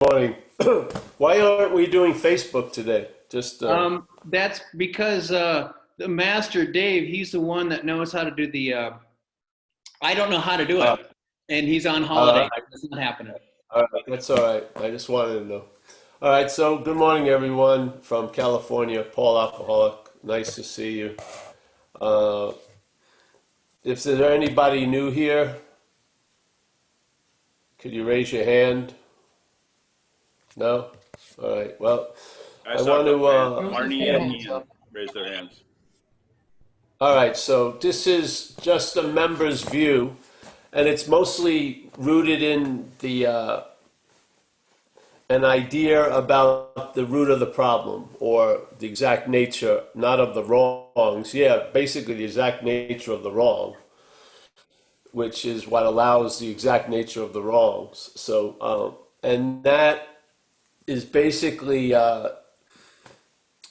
Morning. Why aren't we doing Facebook today? Just That's because the master Dave, he's the one that knows how to do the. I don't know how to do uh, it, and he's on all holiday. right, It's not happening. all right, that's all right. I just wanted to know. All right, so good morning, everyone from California. Paul Alcoholic. Nice to see you. Uh, if there's anybody new here, could you raise your hand? No. All right. Well, I I saw a want to. couple hands. Rose's Arnie got and hands Ian up. raised their hands. All right. So this is just a member's view, and it's mostly rooted in the an idea about the root of the problem or the exact nature, not of the wrongs. Yeah, basically the exact nature of the wrong, which is what allows the exact nature of the wrongs. And that is basically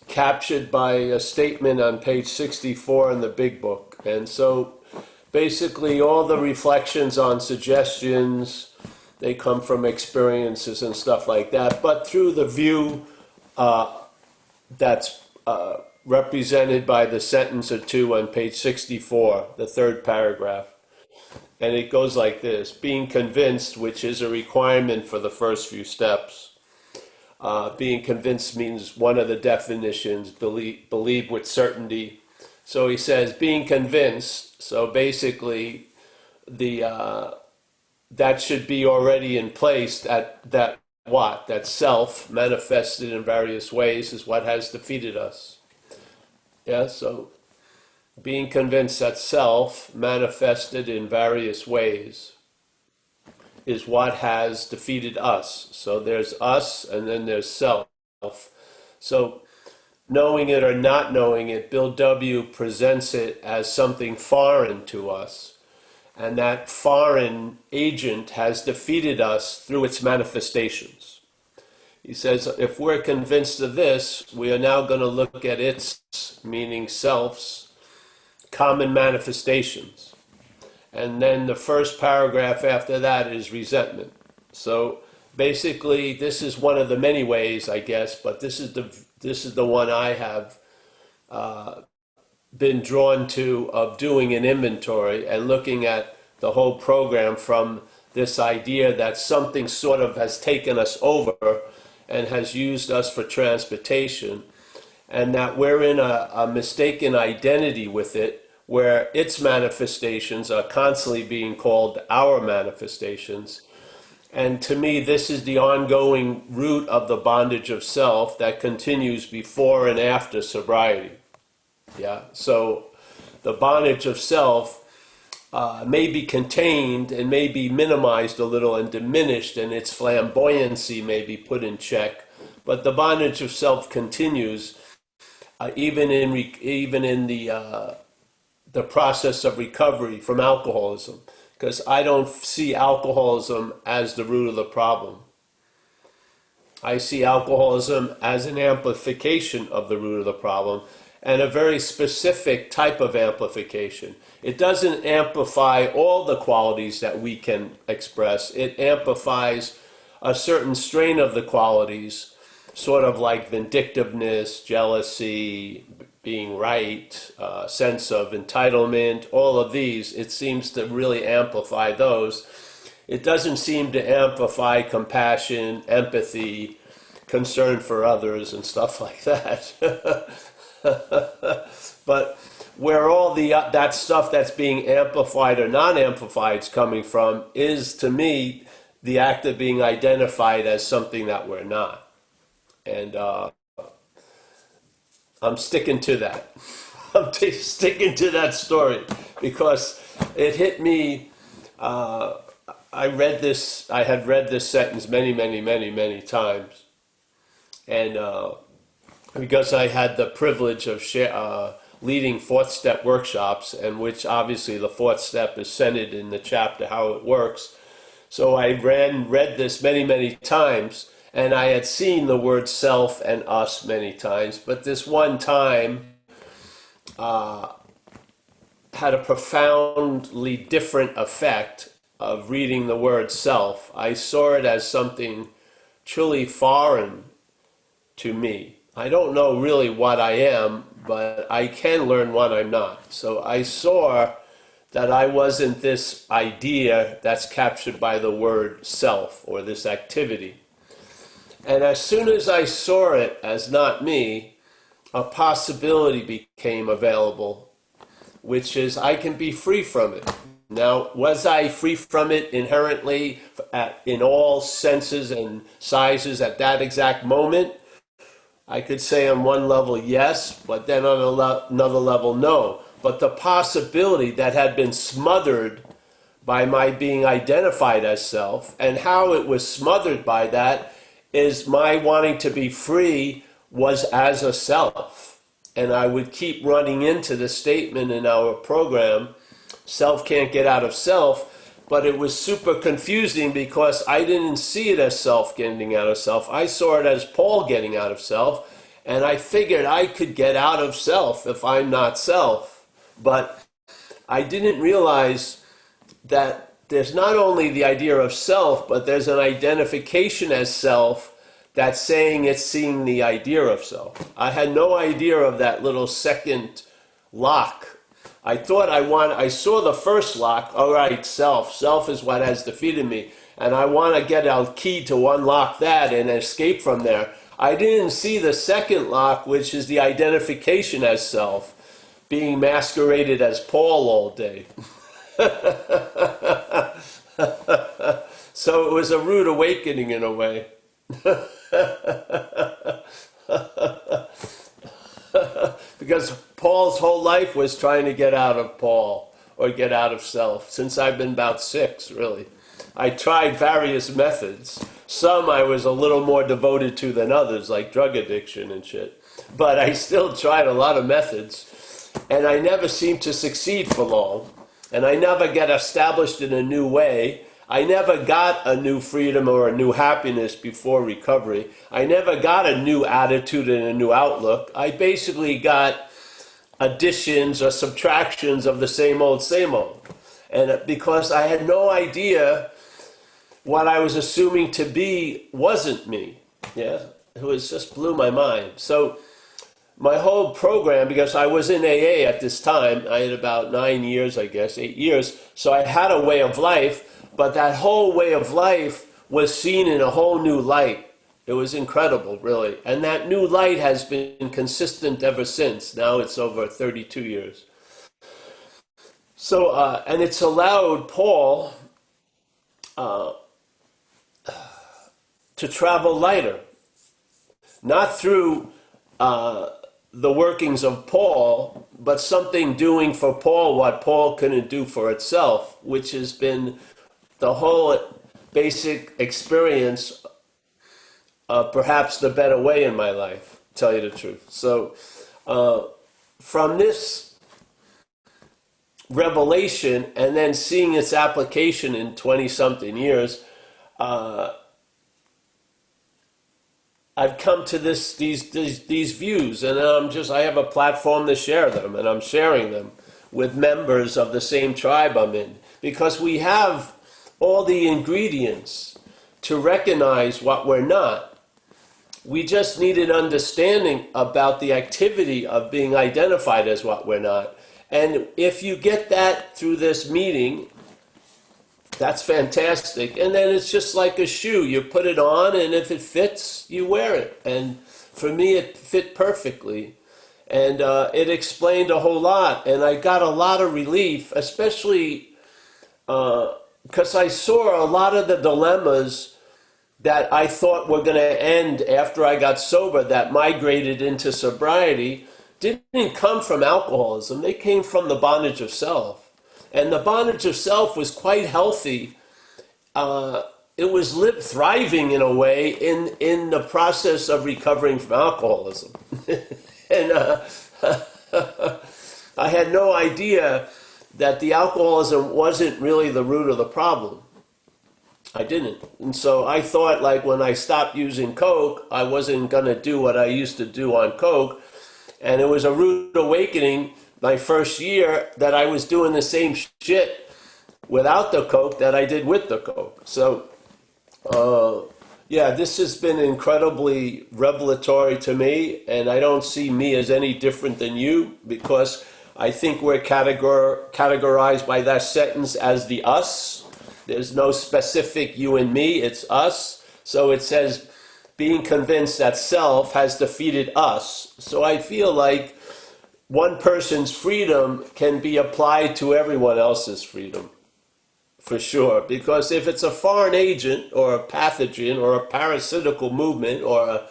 captured by a statement on page 64 in the big book. And so basically all the reflections on suggestions, they come from experiences and stuff like that, but through the view that's represented by the sentence or two on page 64, the third paragraph. And it goes like this: being convinced, which is a requirement for the first few steps. Being convinced means one of the definitions, believe with certainty. So he says, being convinced, so basically the that should be already in place. That self manifested in various ways is what has defeated us. Yeah, so being convinced that self manifested in various ways is what has defeated us. So there's us and then there's self. So knowing it or not knowing it, Bill W. presents it as something foreign to us. And that foreign agent has defeated us through its manifestations. He says, if we're convinced of this, we are now going to look at its, meaning self's, common manifestations. And then the first paragraph after that is resentment. So basically, this is one of the many ways, I guess, but this is the one I have been drawn to of doing an inventory and looking at the whole program from this idea that something sort of has taken us over and has used us for transportation, and that we're in a mistaken identity with it, where its manifestations are constantly being called our manifestations. And to me, this is the ongoing root of the bondage of self that continues before and after sobriety. Yeah, so the bondage of self may be contained and may be minimized a little and diminished, and its flamboyancy may be put in check. But the bondage of self continues even in the process of recovery from alcoholism, because I don't see alcoholism as the root of the problem. I see alcoholism as an amplification of the root of the problem, and a very specific type of amplification. It doesn't amplify all the qualities that we can express. It amplifies a certain strain of the qualities, sort of like vindictiveness, jealousy, being right, sense of entitlement, all of these. It seems to really amplify those. It doesn't seem to amplify compassion, empathy, concern for others, and stuff like that. But where all that stuff that's being amplified or non-amplified is coming from is, to me, the act of being identified as something that we're not. And I'm sticking to that. Sticking to that story because it hit me. I had read this sentence many, many, many, many times, and because I had the privilege of leading fourth step workshops, and which obviously the fourth step is centered in the chapter how it works. So I read this many, many times, and I had seen the word self and us many times, but this one time had a profoundly different effect of reading the word self. I saw it as something truly foreign to me. I don't know really what I am, but I can learn what I'm not. So I saw that I wasn't this idea that's captured by the word self or this activity. And as soon as I saw it as not me, a possibility became available, which is I can be free from it. Now, was I free from it inherently in all senses and sizes at that exact moment? I could say on one level, yes, but then on another level, no. But the possibility that had been smothered by my being identified as self, and how it was smothered by that is my wanting to be free was as a self. And I would keep running into the statement in our program, self can't get out of self, but it was super confusing because I didn't see it as self getting out of self. I saw it as Paul getting out of self, and I figured I could get out of self if I'm not self. But I didn't realize that there's not only the idea of self, but there's an identification as self that's saying it's seeing the idea of self. I had no idea of that little second lock. I saw the first lock, all right, self. Self is what has defeated me. And I want to get a key to unlock that and escape from there. I didn't see the second lock, which is the identification as self, being masqueraded as Paul all day. So it was a rude awakening in a way. Because Paul's whole life was trying to get out of Paul or get out of self since I've been about 6, really. I tried various methods. Some I was a little more devoted to than others, like drug addiction and shit. But I still tried a lot of methods, and I never seemed to succeed for long. And I never got established in a new way. I never got a new freedom or a new happiness before recovery. I never got a new attitude and a new outlook. I basically got additions or subtractions of the same old, same old. And because I had no idea what I was assuming to be wasn't me. Yeah, it was just blew my mind. So my whole program, because I was in AA at this time, I had about 9 years, I guess, 8 years. So I had a way of life, but that whole way of life was seen in a whole new light. It was incredible, really. And that new light has been consistent ever since. Now it's over 32 years. So, and it's allowed Paul to travel lighter, not through the workings of Paul, but something doing for Paul what Paul couldn't do for itself, which has been the whole basic experience of perhaps the better way in my life, to tell you the truth. So from this revelation and then seeing its application in 20-something years, I've come to these views, and I have a platform to share them, and I'm sharing them with members of the same tribe I'm in, because we have all the ingredients to recognize what we're not. We just need an understanding about the activity of being identified as what we're not. And if you get that through this meeting, that's fantastic. And then it's just like a shoe. You put it on, and if it fits, you wear it. And for me, it fit perfectly. And it explained a whole lot. And I got a lot of relief, especially because I saw a lot of the dilemmas that I thought were going to end after I got sober, that migrated into sobriety, didn't come from alcoholism. They came from the bondage of self. And the bondage of self was quite healthy. It was thriving in a way in the process of recovering from alcoholism. And I had no idea that the alcoholism wasn't really the root of the problem. I didn't. And so I thought, like, when I stopped using Coke, I wasn't going to do what I used to do on Coke. And it was a rude awakening my first year that I was doing the same shit without the Coke that I did with the Coke. So Yeah, this has been incredibly revelatory to me, and I don't see me as any different than you because I think we're categorized by that sentence as the us. There's no specific you and me, it's us. So it says, being convinced that self has defeated us. So I feel like one person's freedom can be applied to everyone else's freedom. For sure, because if it's a foreign agent or a pathogen or a parasitical movement or a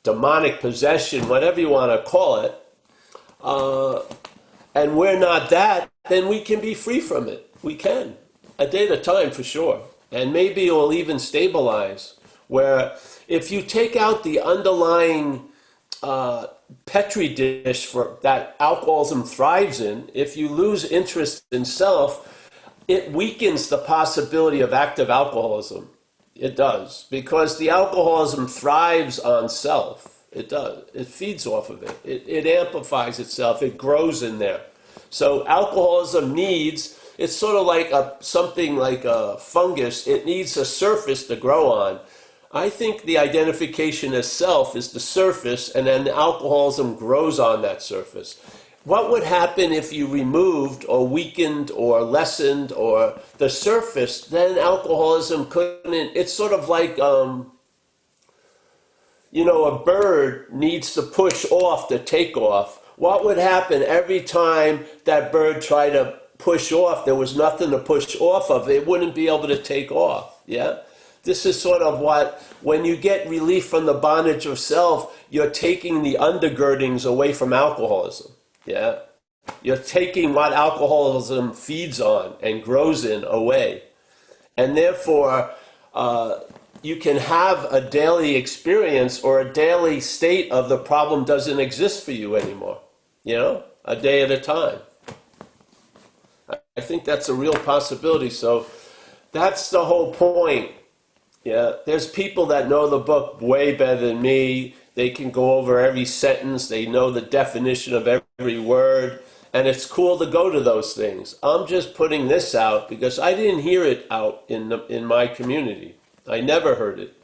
demonic possession, whatever you want to call it, and we're not that, then we can be free from it. We can, a day at a time for sure. And maybe it will even stabilize. Where if you take out the underlying petri dish for that alcoholism thrives in, if you lose interest in self, it weakens the possibility of active alcoholism. It does. Because the alcoholism thrives on self. It does. It feeds off of it. It amplifies itself. It grows in there. So alcoholism needs, it's sort of like something like a fungus. It needs a surface to grow on. I think the identification as self is the surface, and then the alcoholism grows on that surface. What would happen if you removed or weakened or lessened or the surface? Then alcoholism couldn't. It's sort of like, a bird needs to push off to take off. What would happen every time that bird tried to push off? There was nothing to push off of. It wouldn't be able to take off. Yeah? This is sort of what, when you get relief from the bondage of self, you're taking the undergirdings away from alcoholism. Yeah? You're taking what alcoholism feeds on and grows in away. And therefore, you can have a daily experience or a daily state of the problem doesn't exist for you anymore. A day at a time. I think that's a real possibility. So that's the whole point. Yeah, there's people that know the book way better than me. They can go over every sentence. They know the definition of every word. And it's cool to go to those things. I'm just putting this out because I didn't hear it out in my community. I never heard it.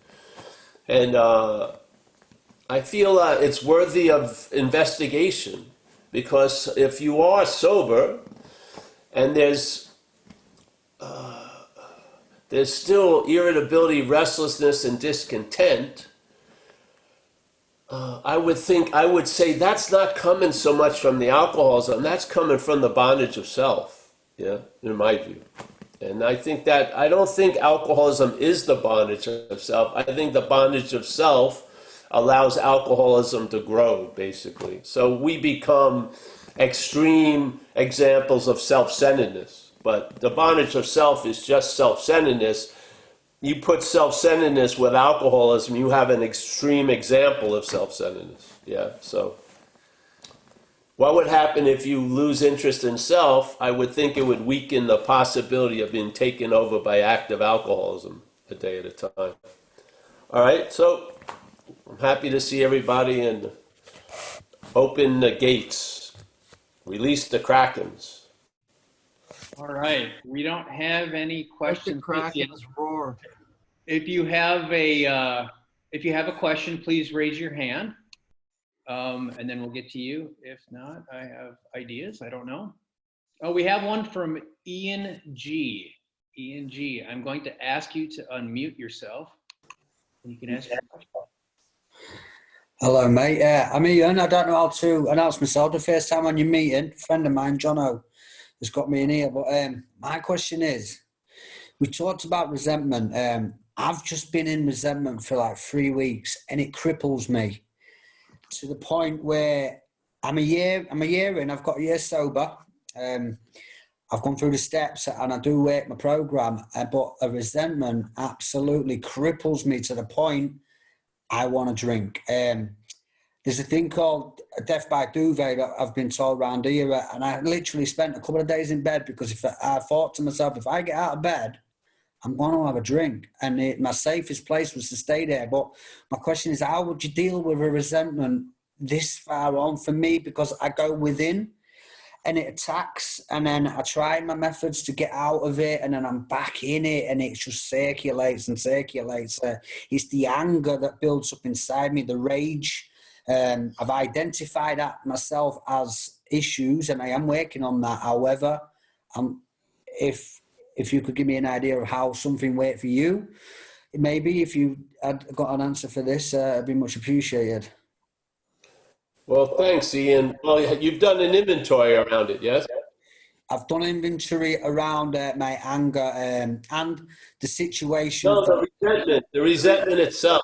And I feel it's worthy of investigation because if you are sober and there's still irritability, restlessness, and discontent, I would say that's not coming so much from the alcoholism, that's coming from the bondage of self, yeah, in my view. And I don't think alcoholism is the bondage of self. I think the bondage of self allows alcoholism to grow, basically. So we become extreme examples of self-centeredness. But the bondage of self is just self-centeredness. You put self-centeredness with alcoholism, you have an extreme example of self-centeredness. Yeah, so what would happen if you lose interest in self? I would think it would weaken the possibility of being taken over by active alcoholism a day at a time. All right, so I'm happy to see everybody and open the gates, release the Krakens. All right. We don't have any questions. Krakens roar. If you have a question, please raise your hand, and then we'll get to you. If not, I have ideas. I don't know. Oh, we have one from Ian G. Ian G. I'm going to ask you to unmute yourself, and you can ask your question. Hello, mate. I'm Ian. I don't know how to announce myself. The first time on your meeting, a friend of mine, Jono, has got me in here. But my question is, we talked about resentment. I've just been in resentment for like 3 weeks, and it cripples me to the point where I'm a year in. I've got a year sober. I've gone through the steps, and I do work my program. But a resentment absolutely cripples me to the point I want to drink. There's a thing called a death by duvet that I've been told around here, and I literally spent a couple of days in bed because if I thought to myself, if I get out of bed, I'm going to have a drink, and my safest place was to stay there. But my question is, how would you deal with a resentment this far on for me? Because I go within, and it attacks, and then I try my methods to get out of it, and then I'm back in it, and it just circulates and circulates. It's the anger that builds up inside me, the rage. I've identified that myself as issues, and I am working on that. However, if you could give me an idea of how something worked for you, maybe if you had got an answer for this, it'd be much appreciated. Well, thanks, Ian. Well, you've done an inventory around it, yes? I've done inventory around my anger and the situation. No, the resentment itself.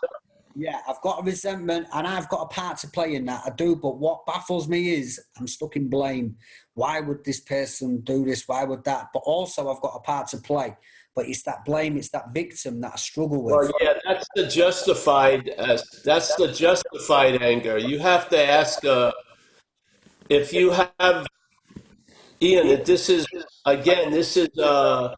Yeah, I've got a resentment and I've got a part to play in that. I do, but what baffles me is I'm stuck in blame. Why would this person do this? Why would that? But also I've got a part to play. But it's that blame, it's that victim that I struggle with. Well, yeah, that's the justified anger. You have to ask if you have Ian. This is again. This is a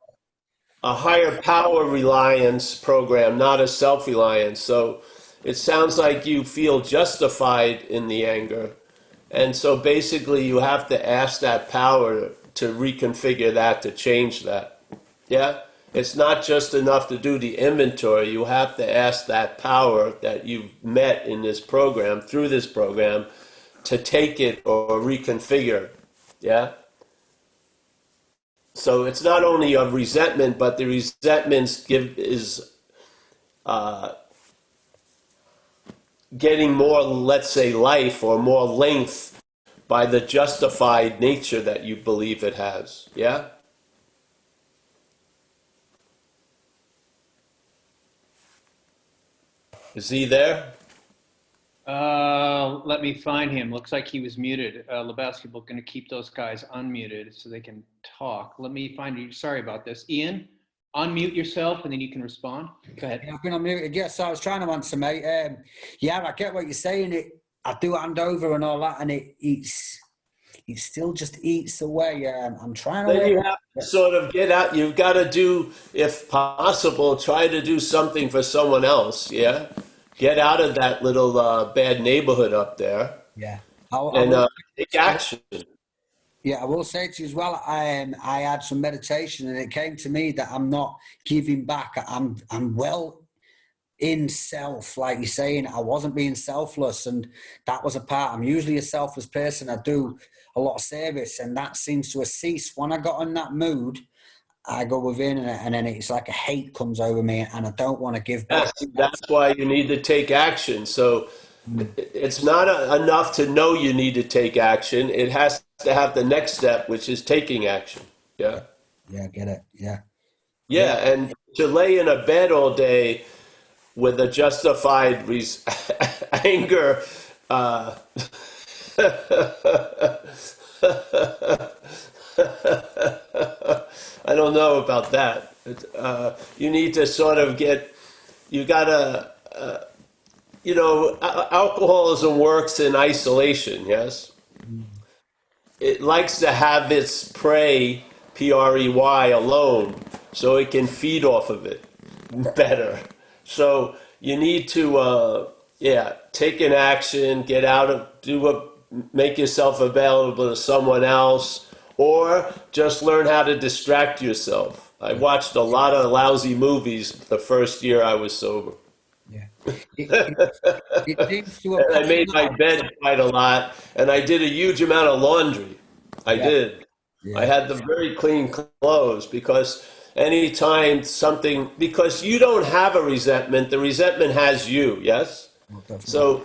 higher power reliance program, not a self-reliance. So it sounds like you feel justified in the anger. And so basically you have to ask that power to reconfigure that, to change that. Yeah? It's not just enough to do the inventory. You have to ask that power that you've met in this program, through this program, to take it or reconfigure. Yeah? So it's not only of resentment, but the resentment is getting more, let's say, life or more length by the justified nature that you believe it has. Yeah? Is he there? Let me find him. Looks like he was muted. Lebowski, we're going to keep those guys unmuted so they can talk. Let me find you. Sorry about this. Ian, unmute yourself and then you can respond. Go ahead. I've been unmuted. Yes, I was trying to answer, mate. Yeah, I get what you're saying. I do hand over and all that, and it still just eats away. I'm trying to. Then you have to sort of get out. You've got to do, if possible, try to do something for someone else. Yeah, get out of that little bad neighborhood up there. Yeah, and take action. Yeah, I will say to you as well. I had some meditation, and it came to me that I'm not giving back. I'm well in self, like you're saying. I wasn't being selfless, and that was a part. I'm usually a selfless person. I do a lot of service, and that seems to have ceased. When I got in that mood, I go within, and then it's like a hate comes over me, and I don't want to give back. Yes, that's why you need to take action. So it's not enough to know you need to take action. It has to have the next step, which is taking action. Yeah. Yeah, I get it. Yeah. Yeah, and to lay in a bed all day with a justified anger. I don't know about that. You need to sort of you gotta, alcoholism works in isolation, yes? It likes to have its prey, Prey, alone, so it can feed off of it better. So you need to, take an action, get out of, make yourself available to someone else, or just learn how to distract yourself. I watched a lot of lousy movies the first year I was sober. Yeah. It seems to have And I made my bed quite a lot, and I did a huge amount of laundry. I did. Yeah. I had the very clean clothes because because you don't have a resentment, the resentment has you, yes? So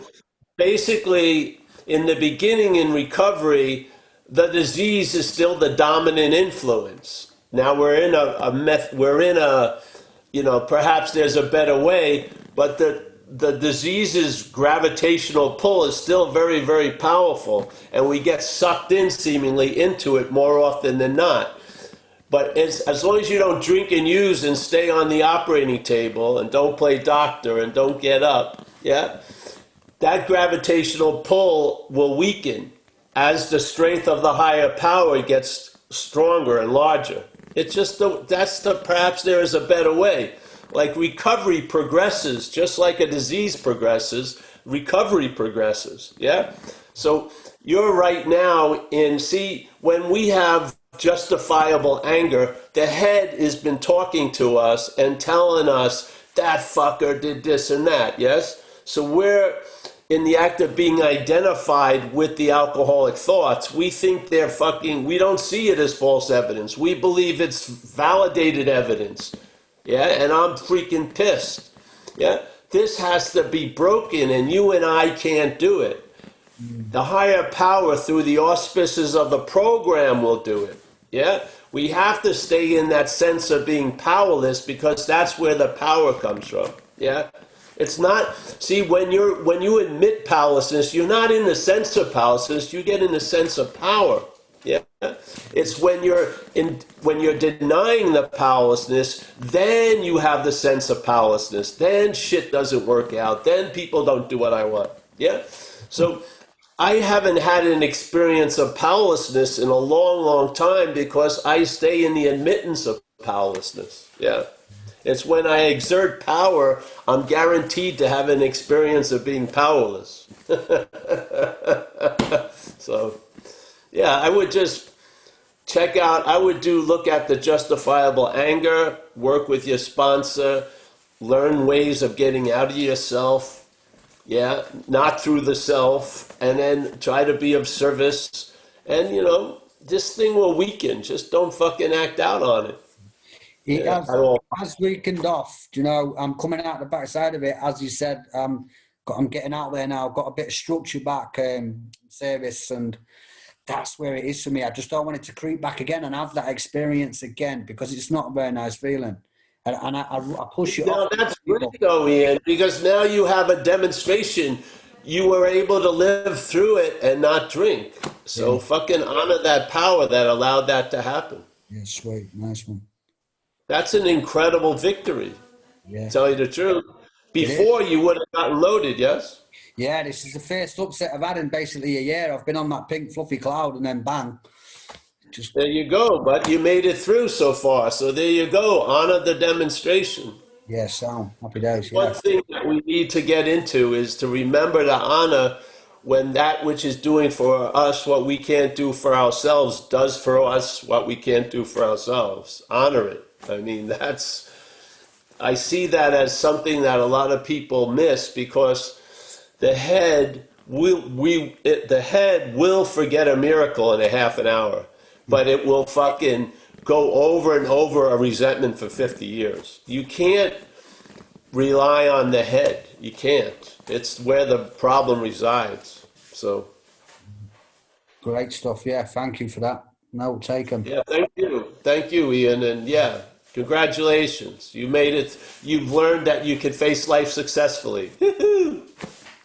basically, in the beginning in recovery, the disease is still the dominant influence. Now we're in perhaps there's a better way, but the disease's gravitational pull is still very, very powerful, and we get sucked in seemingly into it more often than not. But as long as you don't drink and use and stay on the operating table and don't play doctor and don't get up, that gravitational pull will weaken as the strength of the higher power gets stronger and larger. It's just perhaps there is a better way. Like recovery progresses, just like a disease progresses, recovery progresses, yeah? So you're right now in, see, when we have justifiable anger, the head has been talking to us and telling us that fucker did this and that, yes? So we're in the act of being identified with the alcoholic thoughts. We think they're fucking, we don't see it as false evidence. We believe it's validated evidence. Yeah, and I'm freaking pissed. Yeah, this has to be broken, and you and I can't do it. The higher power, through the auspices of the program, will do it. Yeah, we have to stay in that sense of being powerless, because that's where the power comes from. Yeah, it's not. See, when you admit powerlessness, you're not in the sense of powerlessness. You get in the sense of power. Yeah, it's when you're denying the powerlessness, then you have the sense of powerlessness. Then shit doesn't work out. Then people don't do what I want. Yeah, so I haven't had an experience of powerlessness in a long, long time, because I stay in the admittance of powerlessness. Yeah, it's when I exert power, I'm guaranteed to have an experience of being powerless. So. Yeah, I would just check out, look at the justifiable anger, work with your sponsor, learn ways of getting out of yourself, yeah, not through the self, and then try to be of service. And, this thing will weaken. Just don't fucking act out on it. It Yeah, at all. has weakened off. I'm coming out the backside of it, as you said. I'm getting out there now. I've got a bit of structure back, service, and that's where it is for me. I just don't want it to creep back again and have that experience again, because it's not a very nice feeling. And I push it Now off. that's great though, Ian, because now you have a demonstration. You were able to live through it and not drink. So Yeah, fucking honor that power that allowed that to happen. yeah, sweet, nice one. That's an incredible victory, Yeah, tell you the truth. it is. Before you would have gotten loaded, yes? Yeah, this is the first upset I've had in basically a year. I've been on that pink fluffy cloud, and then bang, just There you go, but you made it through so far. So there you go. Honor the demonstration. yeah, sound happy days. One Yeah, thing that we need to get into is to remember to honor when that which is doing for us what we can't do for ourselves does for us what we can't do for ourselves. Honor it. I mean, I see that as something that a lot of people miss, because the head the head will forget a miracle in a half an hour, but it will fucking go over and over a resentment for 50 years. You can't rely on the head. You can't. It's where the problem resides. So, great stuff. Yeah, thank you for that. No, take 'em. yeah, thank you. Thank you, Ian. And yeah, congratulations. You made it. You've learned that you can face life successfully.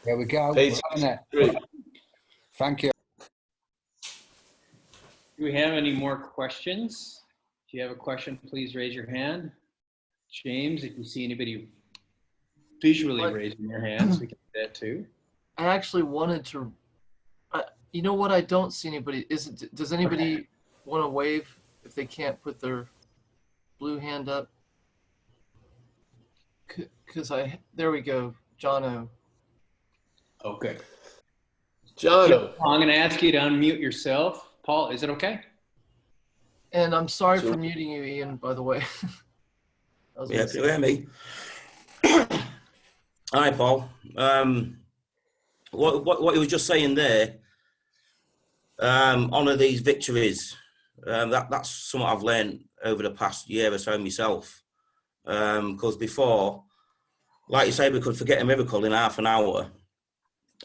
There we go. Page We're having it. 63. Thank you. Do we have any more questions? If you have a question, please raise your hand. James, if you see anybody visually raising their hands, we can do that too. I actually wanted to. You know what? I don't see anybody. Does anybody want to wave if they can't put their blue hand up? Because there we go, Jono. Okay. Jono. I'm going to ask you to unmute yourself. Paul, is it okay? And I'm sorry for muting you, Ian, by the way. Yeah, can you hear me? Hi, Paul. What you were just saying there, honour these victories. That's something I've learned over the past year or so myself. Because before, like you say, we could forget a miracle in half an hour,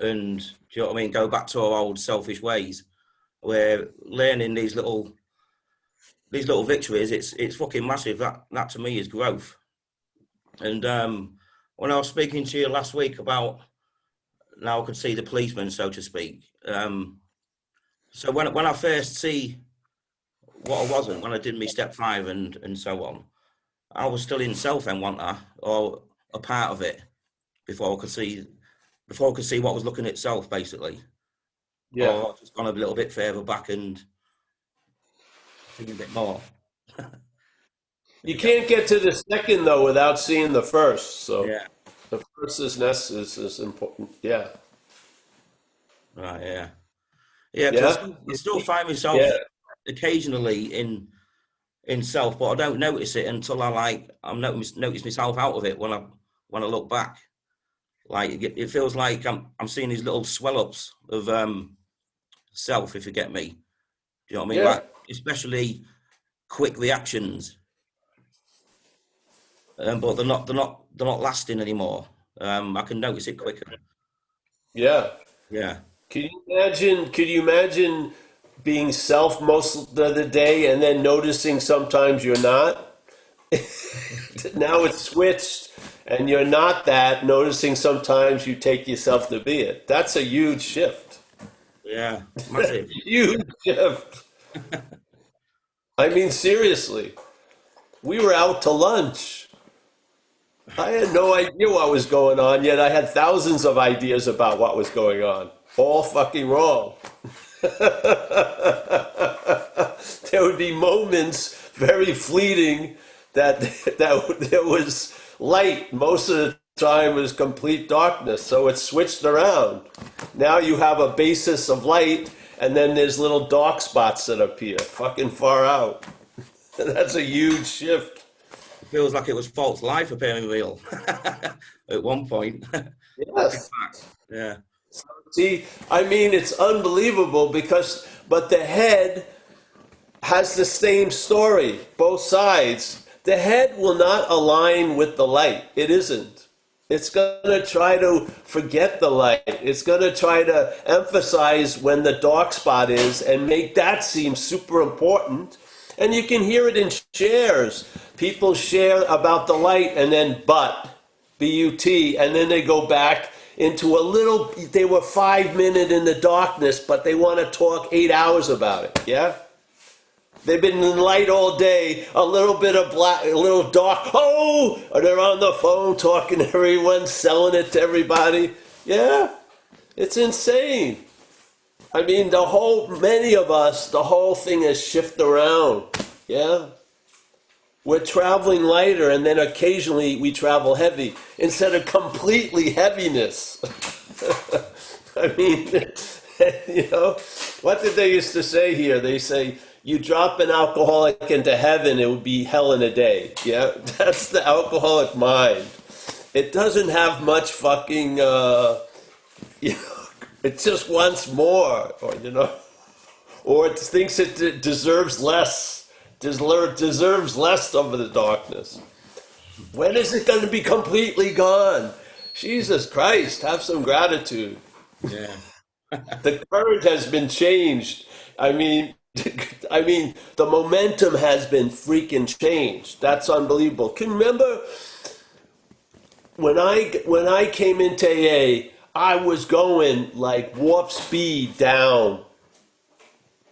and do you know what I mean? Go back to our old selfish ways. We're learning these little victories. It's fucking massive. That to me is growth. And when I was speaking to you last week about, now I could see the policeman, so to speak. So when I first see what I wasn't, when I did my step 5 and so on, I was still in self and wasn't I? Or a part of it before I could see what was looking at self, basically. Yeah. Or just gone a little bit further back and think a bit more. You can't get to the second though without seeing the first. So Yeah. the first is important. Yeah. Right. Yeah. Yeah, because Yeah? I still find Yeah. myself occasionally in self, but I don't notice it until I'm notice myself out of it when I look back. Like it feels like I'm seeing these little swell ups of self, if you get me. Do you know what I mean? Yeah. Like especially quick reactions, but they're not lasting anymore. I can notice it quicker. Yeah. Yeah, Could you imagine being self most of the day and then noticing sometimes you're not? Now it's switched and you're not that, noticing sometimes you take yourself to be it. That's a huge shift. yeah, massive. Huge shift. I mean, seriously. We were out to lunch. I had no idea what was going on, yet I had thousands of ideas about what was going on. All fucking wrong. There would be moments, very fleeting, that that there was light. Most of the time was complete darkness. So it switched around. Now you have a basis of light, and then there's little dark spots that appear, fucking far out. That's a huge shift. It feels like it was false life appearing real at one point. Looking Yes. back, yeah, See, I mean, it's unbelievable but the head has the same story, both sides. The head will not align with the light. It isn't. It's going to try to forget the light. It's going to try to emphasize when the dark spot is and make that seem super important. And you can hear it in shares. People share about the light and then B-U-T, and then they go back into they were 5 minutes in the darkness, but they want to talk 8 hours about it. Yeah? They've been in light all day, a little bit of black, a little dark. Oh, or they're on the phone talking to everyone, selling it to everybody. Yeah, it's insane. I mean, many of us, the whole thing has shifted around. Yeah, we're traveling lighter, and then occasionally we travel heavy instead of completely heaviness. I mean, what did they used to say here? They say, you drop an alcoholic into heaven, it would be hell in a day. Yeah, that's the alcoholic mind. It doesn't have much fucking, you know, it just wants more, or it thinks it deserves less of the darkness. When is it going to be completely gone? Jesus Christ, have some gratitude. yeah. The current has been changed. I mean, the momentum has been freaking changed. That's unbelievable. Can you remember when I came into AA, I was going like warp speed down.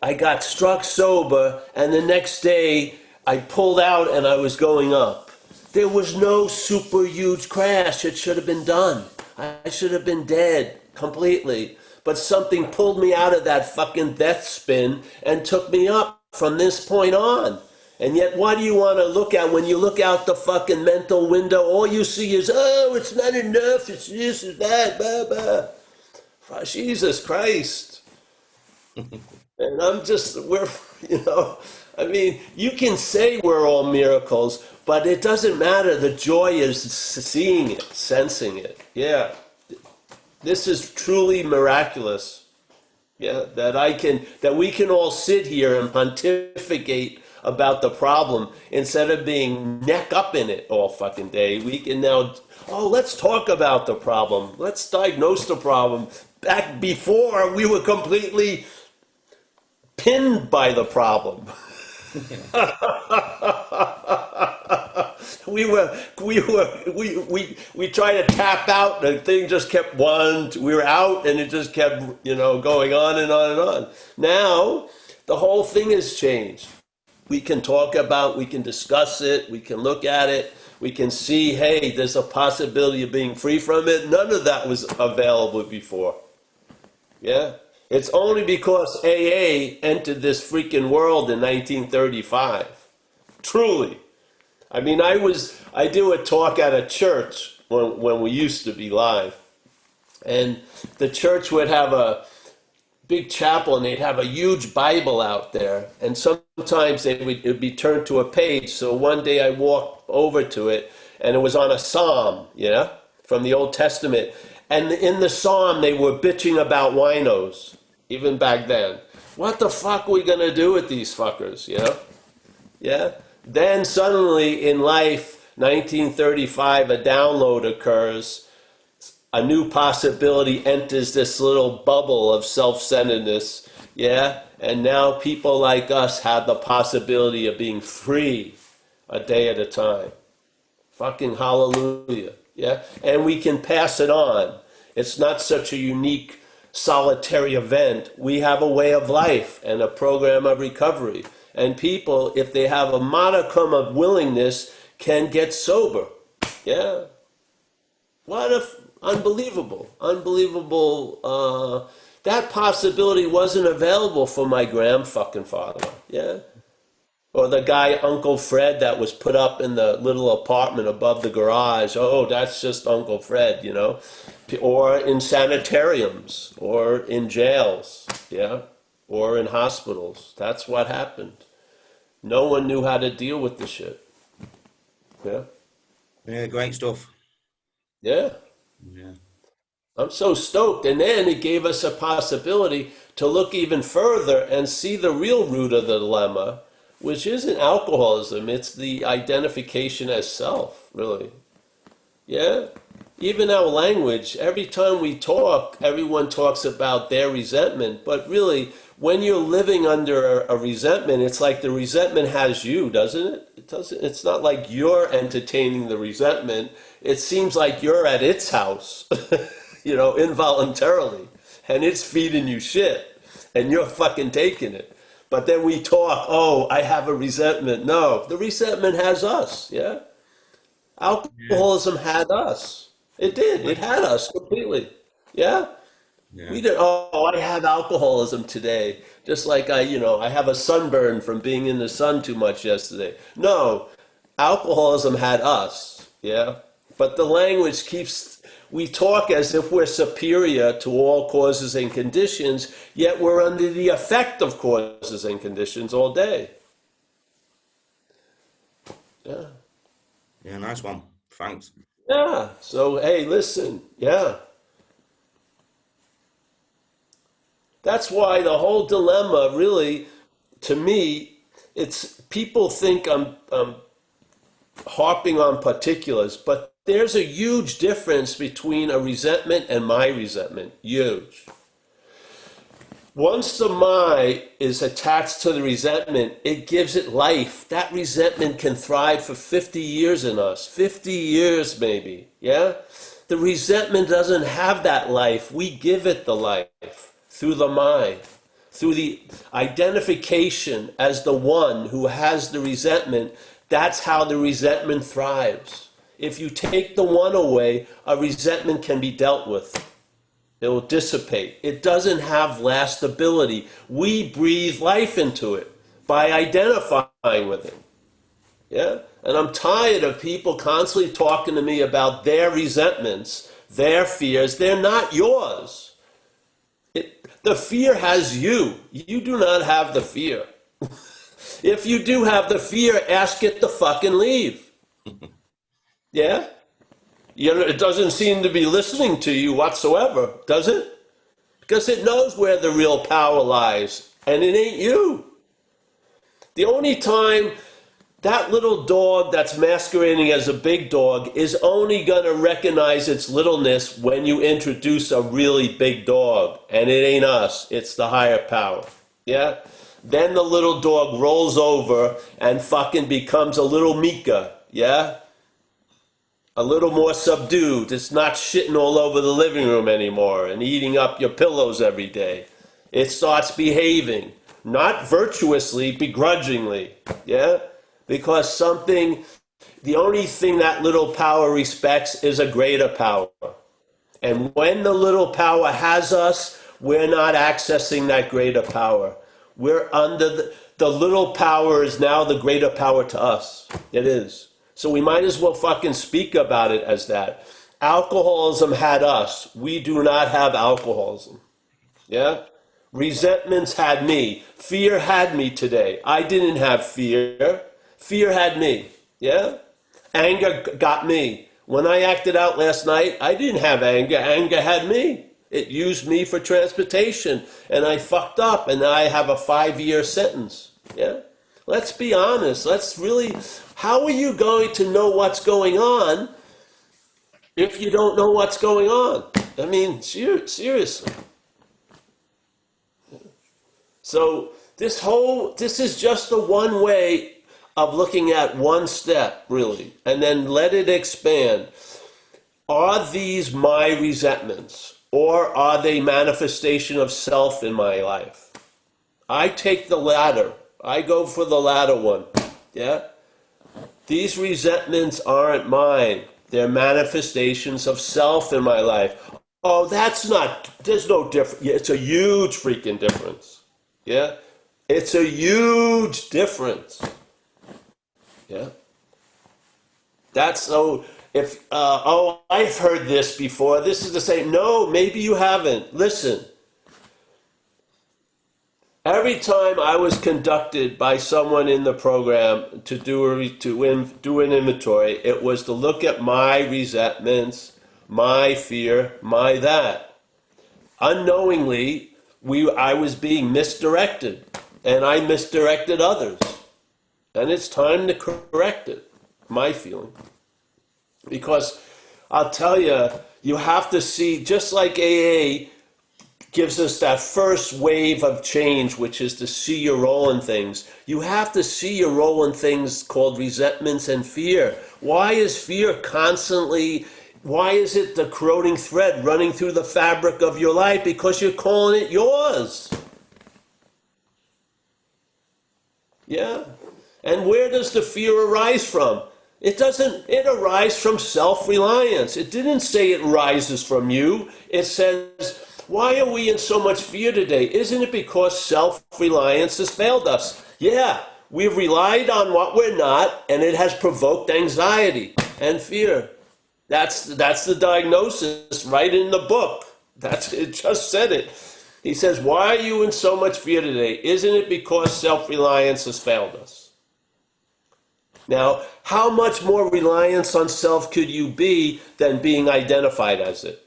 I got struck sober, and the next day I pulled out and I was going up. There was no super huge crash. It should have been done. I should have been dead completely. But something pulled me out of that fucking death spin and took me up from this point on. And yet, what do you want to look at when you look out the fucking mental window? All you see is, oh, it's not enough, it's this, it's that, blah, blah. Jesus Christ. And I mean, you can say we're all miracles, but it doesn't matter. The joy is seeing it, sensing it. Yeah. This is truly miraculous. Yeah, that we can all sit here and pontificate about the problem instead of being neck up in it all fucking day. We can now, let's talk about the problem. Let's diagnose the problem. Back before, we were completely pinned by the problem. we tried to tap out, and the thing just kept we were out, and it just kept, going on and on and on. Now, the whole thing has changed. We can we can discuss it, we can look at it, we can see, hey, there's a possibility of being free from it. None of that was available before. Yeah? It's only because AA entered this freaking world in 1935. Truly. I mean, I do a talk at a church when we used to be live. And the church would have big chapel and they'd have a huge Bible out there. And sometimes it would be turned to a page. So one day I walked over to it and it was on a psalm, from the Old Testament. And in the psalm, they were bitching about winos, even back then. What the fuck are we going to do with these fuckers, Yeah? Then suddenly in life, 1935, a download occurs. A new possibility enters this little bubble of self-centeredness, yeah? And now people like us have the possibility of being free a day at a time. Fucking hallelujah, yeah? And we can pass it on. It's not such a unique, solitary event. We have a way of life and a program of recovery. And people, if they have a modicum of willingness, can get sober, yeah? What if, unbelievable. That possibility wasn't available for my grandfather, yeah? Or the guy, Uncle Fred, that was put up in the little apartment above the garage. Oh, that's just Uncle Fred, Or in sanitariums, or in jails, yeah? Or in hospitals. That's what happened. No one knew how to deal with the shit, yeah? Yeah, great stuff. Yeah. Yeah. I'm so stoked. And then it gave us a possibility to look even further and see the real root of the dilemma, which isn't alcoholism. It's the identification as self, really. Yeah? Even our language, every time we talk, everyone talks about their resentment. But really, when you're living under a resentment, it's like the resentment has you, doesn't it? It doesn't. It's not like you're entertaining the resentment. It seems like you're at its house, involuntarily. And it's feeding you shit. And you're fucking taking it. But then we talk, oh, I have a resentment. No, the resentment has us, yeah? Alcoholism had us. It did. It had us completely. Yeah? Yeah. We did, oh, I have alcoholism today. Just like I have a sunburn from being in the sun too much yesterday. No, alcoholism had us. Yeah? But the language we talk as if we're superior to all causes and conditions, yet we're under the effect of causes and conditions all day. Yeah. Yeah, nice one. Thanks. Yeah. So, hey, listen. Yeah. That's why the whole dilemma really, to me, it's people think I'm harping on particulars, but there's a huge difference between a resentment and my resentment. Huge. Once the my is attached to the resentment, it gives it life. That resentment can thrive for 50 years in us. 50 years maybe, yeah? The resentment doesn't have that life. We give it the life through the mind, through the identification as the one who has the resentment. That's how the resentment thrives. If you take the one away, a resentment can be dealt with. It will dissipate. It doesn't have lastability. We breathe life into it by identifying with it. Yeah? And I'm tired of people constantly talking to me about their resentments, their fears. They're not yours. The fear has you. You do not have the fear. If you do have the fear, ask it to fucking leave. Yeah? It doesn't seem to be listening to you whatsoever, does it? Because it knows where the real power lies, and it ain't you. The only time that little dog that's masquerading as a big dog is only going to recognize its littleness when you introduce a really big dog, and it ain't us, it's the higher power. Yeah? Then the little dog rolls over and fucking becomes a little Mika, yeah? A little more subdued. It's not shitting all over the living room anymore and eating up your pillows every day. It starts behaving, not virtuously, begrudgingly, yeah? Because the only thing that little power respects is a greater power. And when the little power has us, we're not accessing that greater power. We're under the little power is now the greater power to us. It is. So we might as well fucking speak about it as that. Alcoholism had us. We do not have alcoholism. Yeah? Resentments had me. Fear had me today. I didn't have fear. Fear had me. Yeah? Anger got me. When I acted out last night, I didn't have anger. Anger had me. It used me for transportation, and I fucked up, and I have a 5-year sentence. Yeah? Let's be honest. Let's really. How are you going to know what's going on if you don't know what's going on? I mean, seriously. So this is just the one way of looking at one step, really, and then let it expand. Are these my resentments, or are they manifestation of self in my life? I take the latter. I go for the latter one. Yeah? These resentments aren't mine. They're manifestations of self in my life. Oh, there's no difference. Yeah, it's a huge freaking difference. Yeah? It's a huge difference. Yeah? That's so, I've heard this before. This is the same. No, maybe you haven't. Listen. Every time I was conducted by someone in the program to do an inventory, it was to look at my resentments, my fear, my that. Unknowingly, I was being misdirected, and I misdirected others. And it's time to correct it, my feeling. Because I'll tell you, you have to see, just like AA gives us that first wave of change, which is to see your role in things. You have to see your role in things called resentments and fear. Why is fear why is it the corroding thread running through the fabric of your life? Because you're calling it yours. Yeah? And where does the fear arise from? It arises from self-reliance. It didn't say it rises from you. It says, why are we in so much fear today? Isn't it because self-reliance has failed us? Yeah, we've relied on what we're not, and it has provoked anxiety and fear. That's the diagnosis right in the book. It just said it. He says, why are you in so much fear today? Isn't it because self-reliance has failed us? Now, how much more reliance on self could you be than being identified as it?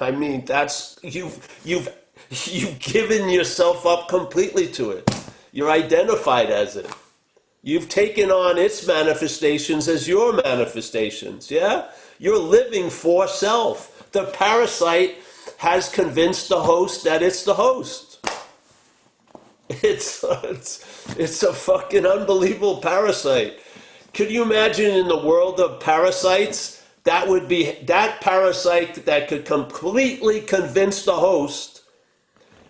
I mean, you've given yourself up completely to it. You're identified as it. You've taken on its manifestations as your manifestations, yeah? You're living for self. The parasite has convinced the host that it's the host. It's a fucking unbelievable parasite. Could you imagine in the world of parasites, that parasite that could completely convince the host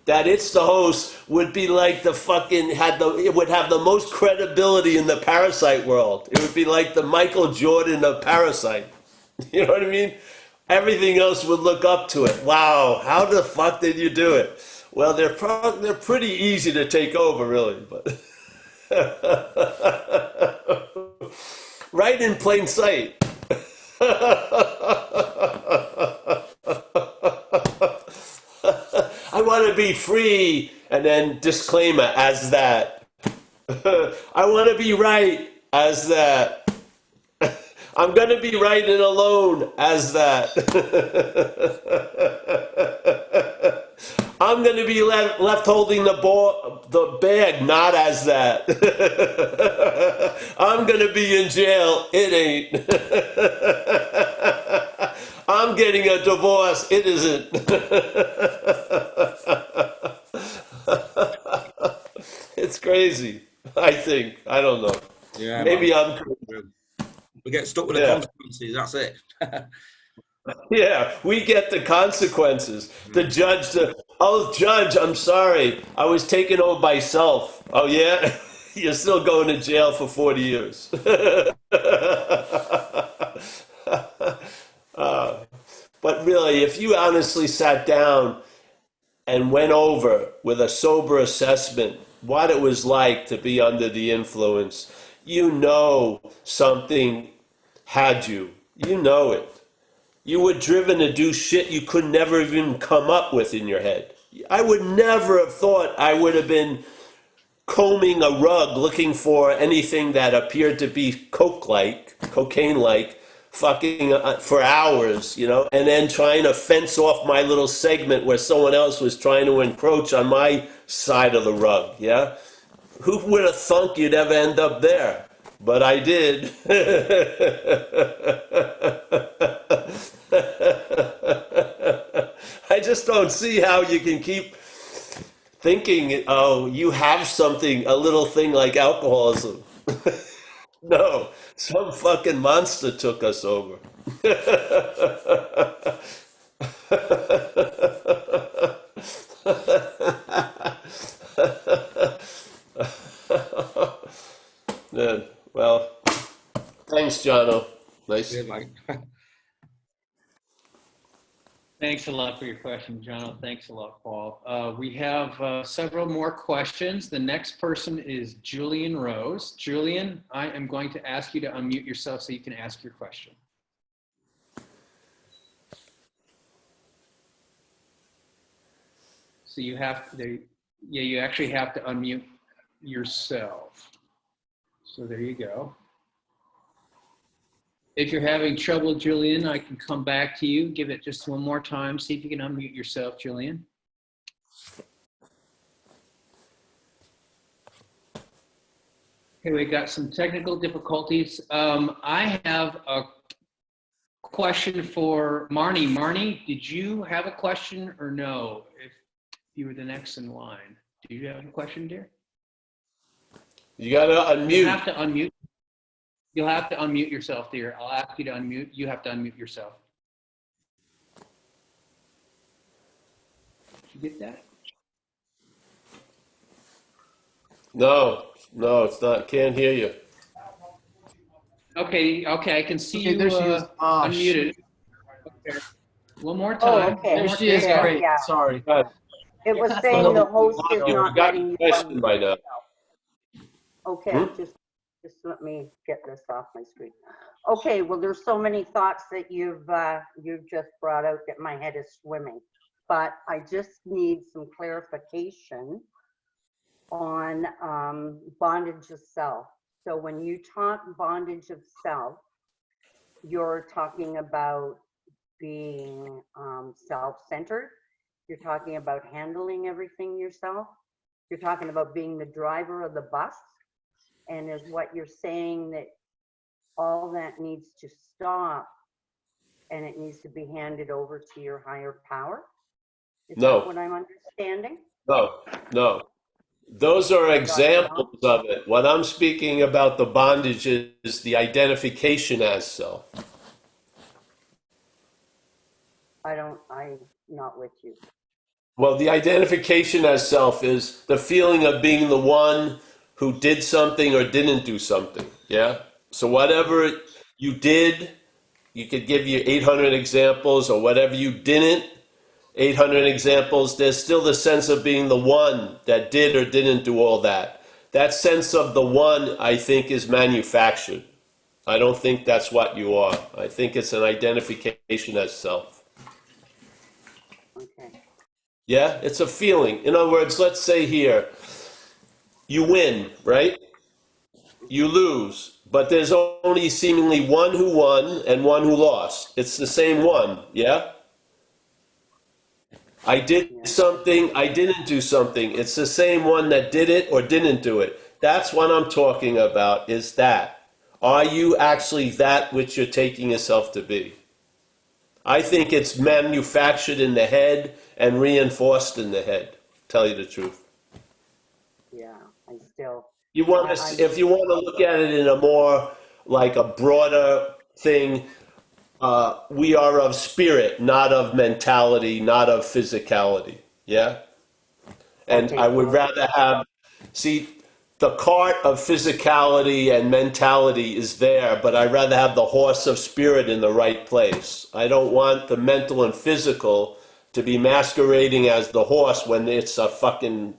that it's the host would be like it would have the most credibility in the parasite world. It would be like the Michael Jordan of Parasite. You know what I mean? Everything else would look up to it. Wow, how the fuck did you do it? Well, they're pretty easy to take over, really, but right in plain sight. I want to be free, and then disclaimer as that. I want to be right as that. I'm going to be right and alone as that. I'm going to be left holding the bag, not as that. I'm going to be in jail. It ain't. I'm getting a divorce. It isn't. It's crazy, I think. I don't know. Yeah, Maybe man. I'm crazy. We get stuck with the consequences. That's it. Yeah, we get the consequences. The judge, judge, I'm sorry. I was taken over by self. Oh, yeah? You're still going to jail for 40 years. But really, if you honestly sat down and went over with a sober assessment what it was like to be under the influence, you know something had you. You know it. You were driven to do shit you could never even come up with in your head. I would never have thought I would have been combing a rug looking for anything that appeared to be cocaine-like, fucking for hours, and then trying to fence off my little segment where someone else was trying to encroach on my side of the rug, yeah? Who would have thunk you'd ever end up there? But I did. I just don't see how you can keep thinking, oh, you have something, a little thing like alcoholism. No, some fucking monster took us over. Yeah, well, thanks, Jono. Nice. Yeah, mate. Thanks a lot for your question, John. Thanks a lot, Paul. We have several more questions. The next person is Julian Rose. Julian, I am going to ask you to unmute yourself so you can ask your question. So you have to, yeah, you actually have to unmute yourself. So there you go. If you're having trouble, Julian, I can come back to you. Give it just one more time. See if you can unmute yourself, Julian. Okay, we got some technical difficulties. I have a question for Marnie. Marnie, did you have a question or no? If you were the next in line. Do you have a question, dear? You gotta unmute. You have to unmute. You'll have to unmute yourself, dear. I'll ask you to unmute. You have to unmute yourself. Did you get that? No, it's not. Can't hear you. Okay, I can see Okay, you there she is. Oh, unmuted. Okay. One more Oh, time. okay. There she is. Yeah, Great. yeah. Sorry. It was saying the host is You not got letting your you. question by now. Okay, just let me get this off my screen. Okay, well, there's so many thoughts that you've just brought out that my head is swimming, but I just need some clarification on bondage of self. So when you talk bondage of self, you're talking about being self-centered. You're talking about handling everything yourself. You're talking about being the driver of the bus. And is what you're saying that all that needs to stop and it needs to be handed over to your higher power? Is No. that what I'm understanding? No. Those are I got it wrong? examples of it. What I'm speaking about the bondage is the identification as self. I'm not with you. Well, the identification as self is the feeling of being the one who did something or didn't do something. Yeah? So whatever you did, you could give you 800 examples, or whatever you didn't, 800 examples. There's still the sense of being the one that did or didn't do all that. That sense of the one, I think, is manufactured. I don't think that's what you are. I think it's an identification as self. Okay. Yeah, it's a feeling. In other words, let's say here, you win, right? You lose, but there's only seemingly one who won and one who lost. It's the same one, yeah? I did something, I didn't do something. It's the same one that did it or didn't do it. That's what I'm talking about, is that. Are you actually that which you're taking yourself to be? I think it's manufactured in the head and reinforced in the head, tell you the truth. Yeah, I still. You want to, if you want to look at it in a more, like a broader thing, we are of spirit, not of mentality, not of physicality. Yeah? And Okay, I would so- rather have, see, the cart of physicality and mentality is there, but I'd rather have the horse of spirit in the right place. I don't want the mental and physical to be masquerading as the horse when it's a fucking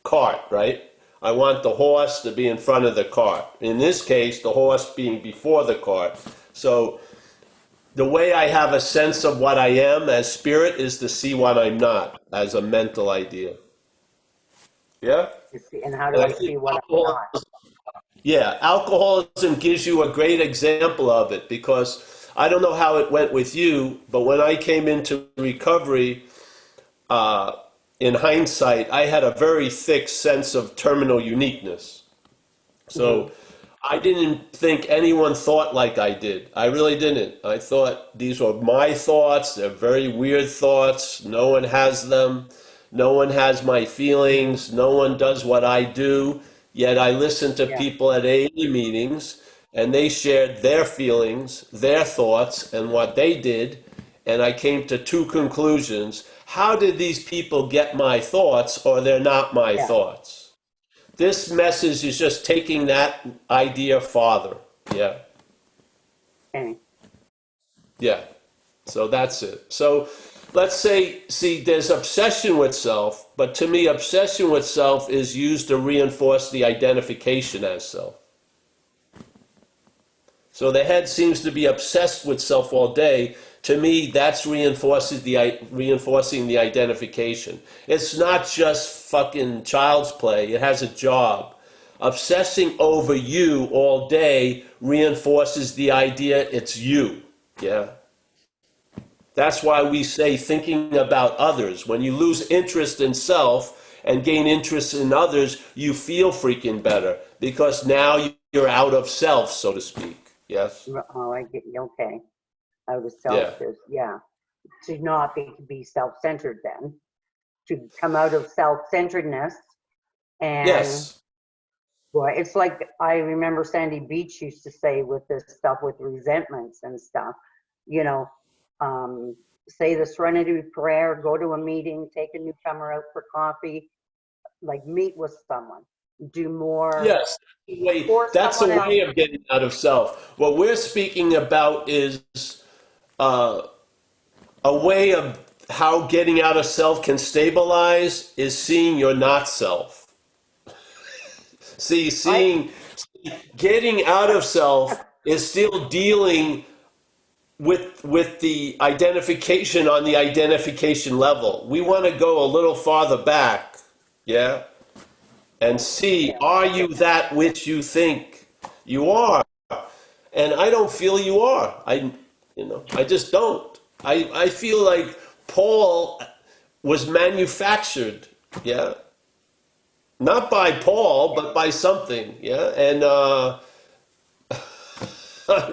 cart, right? I want the horse to be in front of the cart. In this case, the horse being before the cart. So The way I have a sense of what I am as spirit is to see what I'm not as a mental idea. Yeah? You see, and how do And I I see think what I'm alcoholism, not? yeah, alcoholism gives you a great example of it because I don't know how it went with you, but when I came into recovery, uh, in hindsight, I had a very thick sense of terminal uniqueness. Hmm. So I didn't think anyone thought like I did. I really didn't. I thought these were my thoughts. They're very weird thoughts. No one has them. No one has my Hmm. feelings. No one does what I do. Yet I listened to Yeah, people at AA meetings and they shared their feelings, their thoughts, and what they did. And I came to two conclusions. How did these people get my thoughts or they're not my yeah, thoughts? This message is just taking that idea farther. Yeah. okay, Yeah. So that's it. So let's say, see, there's obsession with self, but to me, obsession with self is used to reinforce the identification as self. So the head seems to be obsessed with self all day. To me, that's reinforcing the identification. It's not just fucking child's play. It has a job. Obsessing over you all day reinforces the idea it's you. Yeah. That's why we say thinking about others. When you lose interest in self and gain interest in others, you feel freaking better because now you're out of self, so to speak. Yes? oh, I get you, okay. Out of self Yeah. is, yeah, to not be self-centered then, to come out of self-centeredness. And Yes. boy, it's like I remember Sandy Beach used to say with this stuff with resentments and stuff, you know, say the serenity prayer, go to a meeting, take a newcomer out for coffee, like meet with someone, do more Yes. for That's someone a else. way of getting out of self. What we're speaking about is uh, a way of how getting out of self can stabilize is seeing your not self. See, I, getting out of self is still dealing with the identification on the identification level. We want to go a little farther back, yeah, and see, are you that which you think you are? And I don't feel you are. I just don't. I feel like Paul was manufactured, yeah, not by Paul, but by something, yeah, and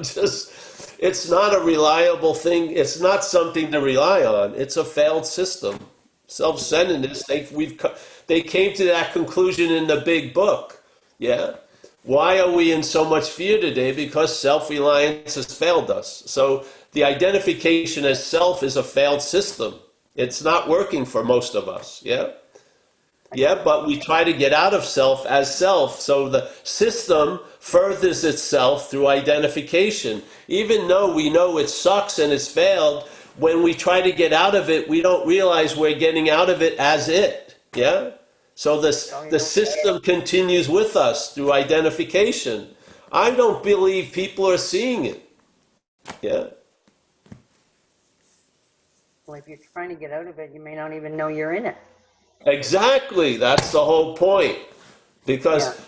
just it's not a reliable thing. It's not something to rely on. It's a failed system. Self-centeredness. They came to that conclusion in the big book. Yeah. Why are we in so much fear today? Because self-reliance has failed us. So the identification as self is a failed system. It's not working for most of us. Yeah. Yeah, but we try to get out of self as self. So the system furthers itself through identification. Even though we know it sucks and it's failed, when we try to get out of it, we don't realize we're getting out of it as it. Yeah? So oh, the yeah. system continues with us through identification. I don't believe people are seeing it. Yeah? Well, if you're trying to get out of it, you may not even know you're in it. Exactly. That's the whole point. Yeah, Because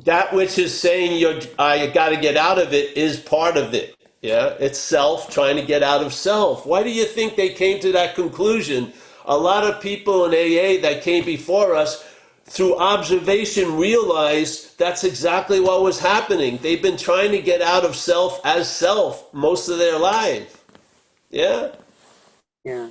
that which is saying I got to get out of it is part of it. Yeah, it's self trying to get out of self. Why do you think they came to that conclusion? A lot of people in AA that came before us, through observation, realized that's exactly what was happening. They've been trying to get out of self as self most of their life. Yeah. yeah.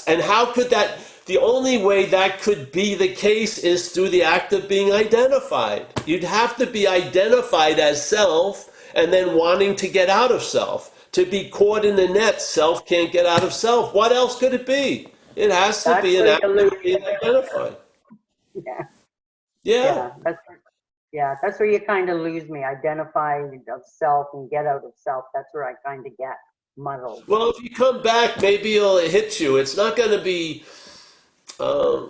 And how could that? The only way that could be the case is through the act of being identified. You'd have to be identified as self and then wanting to get out of self. To be caught in the net, self can't get out of self. What else could it be? It has to That's be an where act you lose. of being identified. Yeah, Yeah. yeah. That's where you kind of lose me. Identify of self and get out of self. That's where I kind of get muddled. Well, if you come back, maybe it'll hit you. It's not going to be. Uh,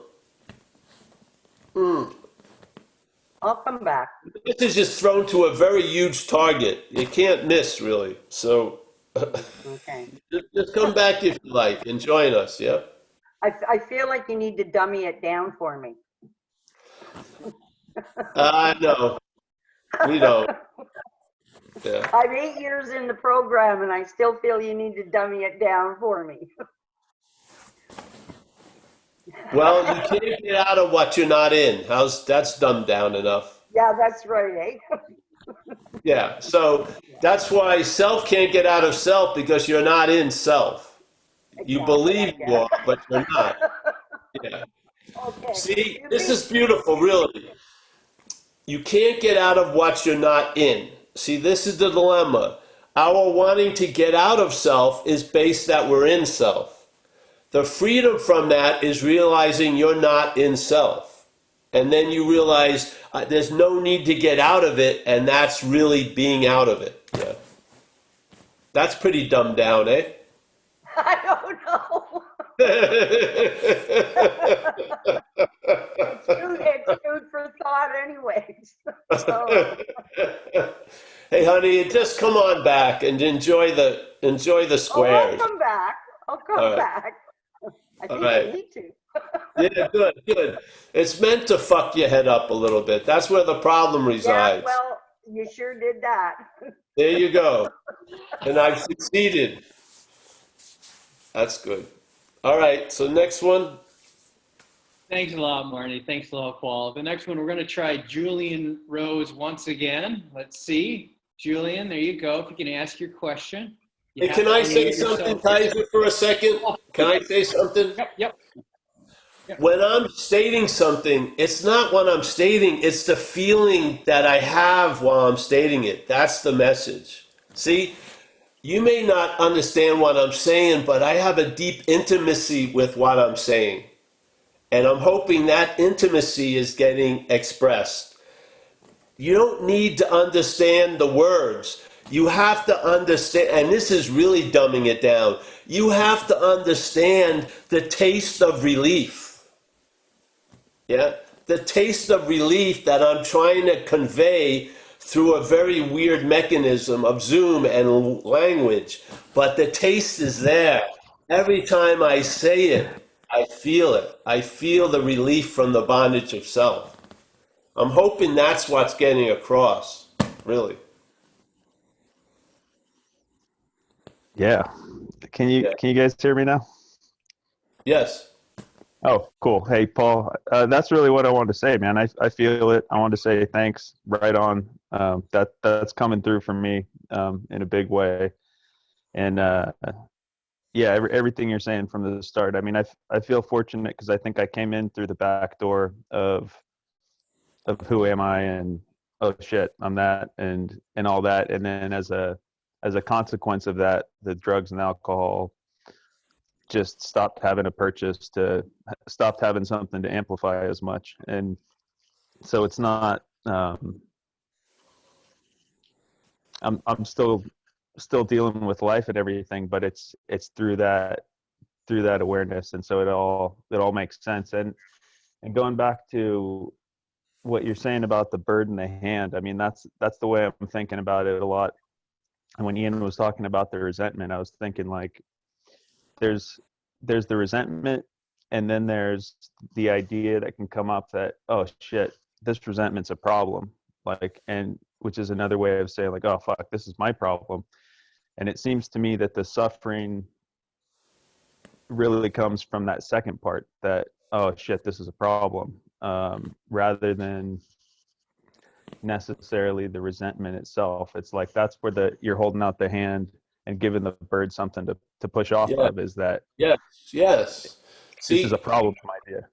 I'll come back. this is just thrown to a very huge target. You can't miss, really. So Okay. Just come back if you like and join us, yeah? I feel like you need to dummy it down for me. No, we don't. Yeah. I'm 8 years in the program and I still feel you need to dummy it down for me. Well, you can't get out of what you're not in. That's dumbed down enough. Yeah, that's right, eh? Yeah. So that's why self can't get out of self because you're not in self. You Exactly, I believe you get are, but you're not. it. Yeah. Okay. See, You this beat is beautiful, really. You can't get out of what you're not in. See, this is the dilemma. Our wanting to get out of self is based that we're in self. The freedom from that is realizing you're not in self. And then you realize there's no need to get out of it, and that's really being out of it. Yeah. That's pretty dumbed down, eh? I don't know. It's food for thought anyways. So, Hey, honey, just come on back and enjoy the oh, I'll squares. come back. I'll All come right. back. I All think I right. need to. Yeah, good, good. It's meant to fuck your head up a little bit. That's where the problem Yeah, resides. well, you sure did that. There you go. And I've succeeded. That's good. All right, so next one. Thanks a lot, Marty. Thanks a lot, Paul. The next one, we're going to try Julian Rose once again. Let's see. Julian, there you go. If you can ask your question. You Hey, have can to I say unmute something, yourself first. Kaiser, for a second? Can I say something? Yep. When I'm stating something, it's not what I'm stating, it's the feeling that I have while I'm stating it. That's the message. See, you may not understand what I'm saying, but I have a deep intimacy with what I'm saying. And I'm hoping that intimacy is getting expressed. You don't need to understand the words. You have to understand, and this is really dumbing it down. You have to understand the taste of relief. Yeah? The taste of relief that I'm trying to convey through a very weird mechanism of Zoom and language. But the taste is there. Every time I say it, I feel it. I feel the relief from the bondage of self. I'm hoping that's what's getting across, really. Yeah. Can you Yeah. can you guys hear me now? Yes. Oh, cool. Hey, Paul. That's really what I wanted to say, man. I feel it. I wanted to say thanks. Right on. That's coming through for me in a big way. And yeah, everything you're saying from the start. I mean, I feel fortunate because I think I came in through the back door of who am I and oh shit, I'm that and all that. And then as a consequence of that, the drugs and alcohol just stopped having a purchase to stopped having something to amplify as much. And so it's not I'm still dealing with life and everything, but it's through that awareness. And so it all makes sense. And going back to what you're saying about the bird in the hand, I mean that's the way I'm thinking about it a lot. And when Ian was talking about the resentment, I was thinking like there's the resentment, and then there's the idea that can come up that, oh shit, this resentment's a problem, like, and which is another way of saying like, oh fuck, this is my problem. And it seems to me that the suffering really comes from that second part, that oh shit, this is a problem, rather than necessarily the resentment itself. It's like that's where you're holding out the hand and giving the bird something to push off Yeah. of, is that Yes. Yes. this is a See, problem idea.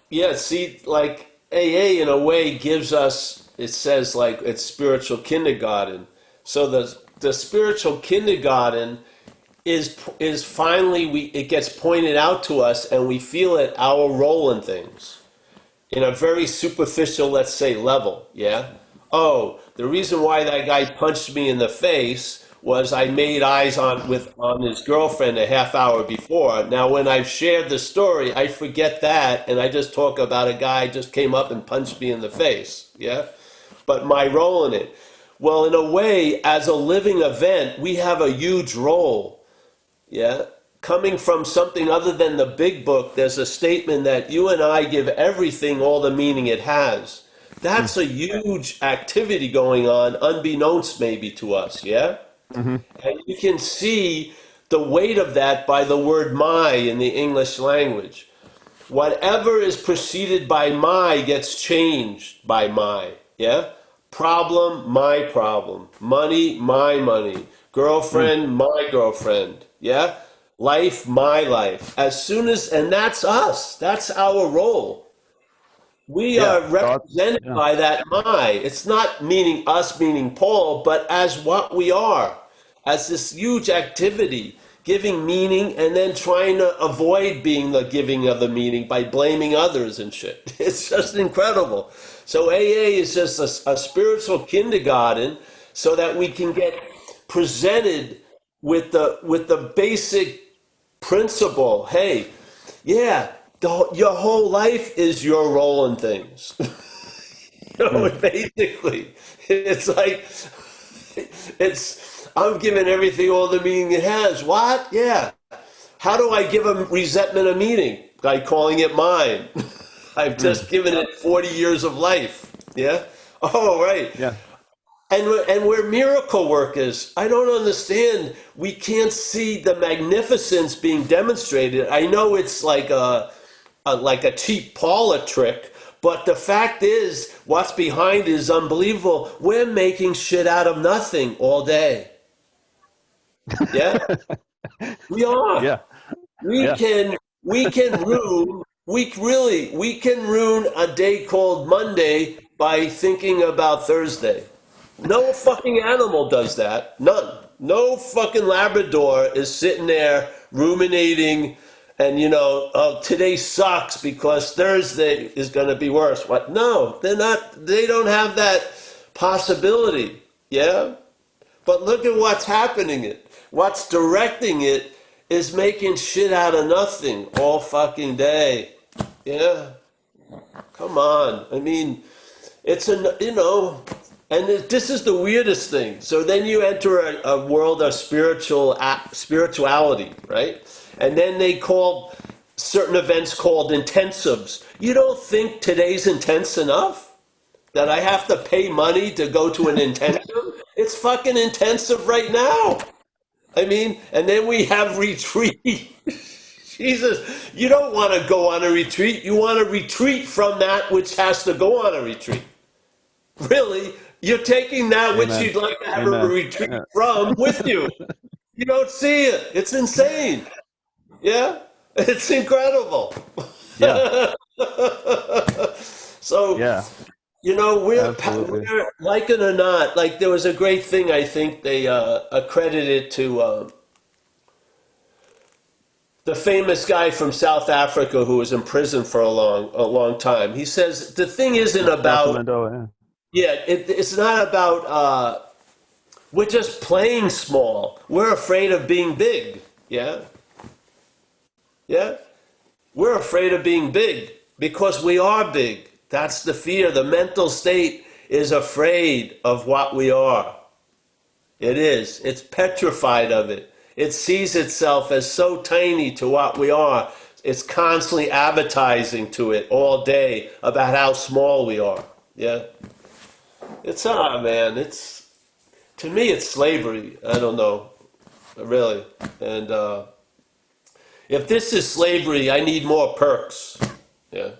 yeah, see, like AA in a way gives us, it says like it's spiritual kindergarten. So the spiritual kindergarten is finally it gets pointed out to us and we feel it our role in things in a very superficial, let's say, level. Yeah. Oh, the reason why that guy punched me in the face was I made eyes on his girlfriend a half hour before. Now, when I've shared the story, I forget that and I just talk about a guy just came up and punched me in the face. Yeah. But my role in it. Well, in a way, as a living event, we have a huge role. Yeah. Coming from something other than the big book, there's a statement that you and I give everything all the meaning it has. That's a huge activity going on, unbeknownst maybe to us. Yeah. Hmm. And you can see the weight of that by the word my in the English language. Whatever is preceded by my gets changed by my. Yeah? Problem, my problem. Money, my money. Girlfriend, my girlfriend. Yeah? Life, my life. As soon as, and that's us. That's our role. We Yeah. are represented Yeah. by that my. It's not meaning us, meaning Paul, but as what we are, as this huge activity, giving meaning and then trying to avoid being the giving of the meaning by blaming others and shit. It's just incredible. So AA is just a spiritual kindergarten so that we can get presented with the basic principle. Hey, yeah, your whole life is your role in things. Mm. Basically, it's like I'm giving everything all the meaning it has. What? Yeah. How do I give a resentment a meaning? By calling it mine. I've Mm. just given it 40 years of life. Yeah. Oh, right. Yeah. And we're miracle workers. I don't understand. We can't see the magnificence being demonstrated. I know it's like a cheap Paula trick, but the fact is, what's behind it is unbelievable. We're making shit out of nothing all day. Yeah, we are. Yeah. We Yeah. can we can ruin we can ruin a day called Monday by thinking about Thursday. No fucking animal does that. None. No fucking Labrador is sitting there ruminating and, oh, today sucks because Thursday is going to be worse. What? No, they're not. They don't have that possibility. Yeah? But look at what's happening it. What's directing it is making shit out of nothing all fucking day. Yeah? Come on. I mean, it's and this is the weirdest thing. So then you enter a world of spirituality, right? And then they call certain events called intensives. You don't think today's intense enough? That I have to pay money to go to an intensive? It's fucking intensive right now. I mean, and then we have retreat. Jesus, you don't want to go on a retreat. You want to retreat from that which has to go on a retreat. Really, you're taking that which Amen. you'd like to have a Amen. retreat Yeah. from with you. You don't see it. It's insane. Yeah? It's incredible. Yeah. So, Yeah. Absolutely. we're like it or not, like there was a great thing I think they accredited to the famous guy from South Africa who was in prison for a long time. He says the thing isn't Nelson about Mandela. it's not about we're just playing small. We're afraid of being big. Yeah? Yeah? We're afraid of being big because we are big. That's the fear. The mental state is afraid of what we are. It is. It's petrified of it. It sees itself as so tiny to what we are. It's constantly advertising to it all day about how small we are. Yeah? It's man. It's to me it's slavery. I don't know. Really. And if this is slavery, I need more perks. Yeah.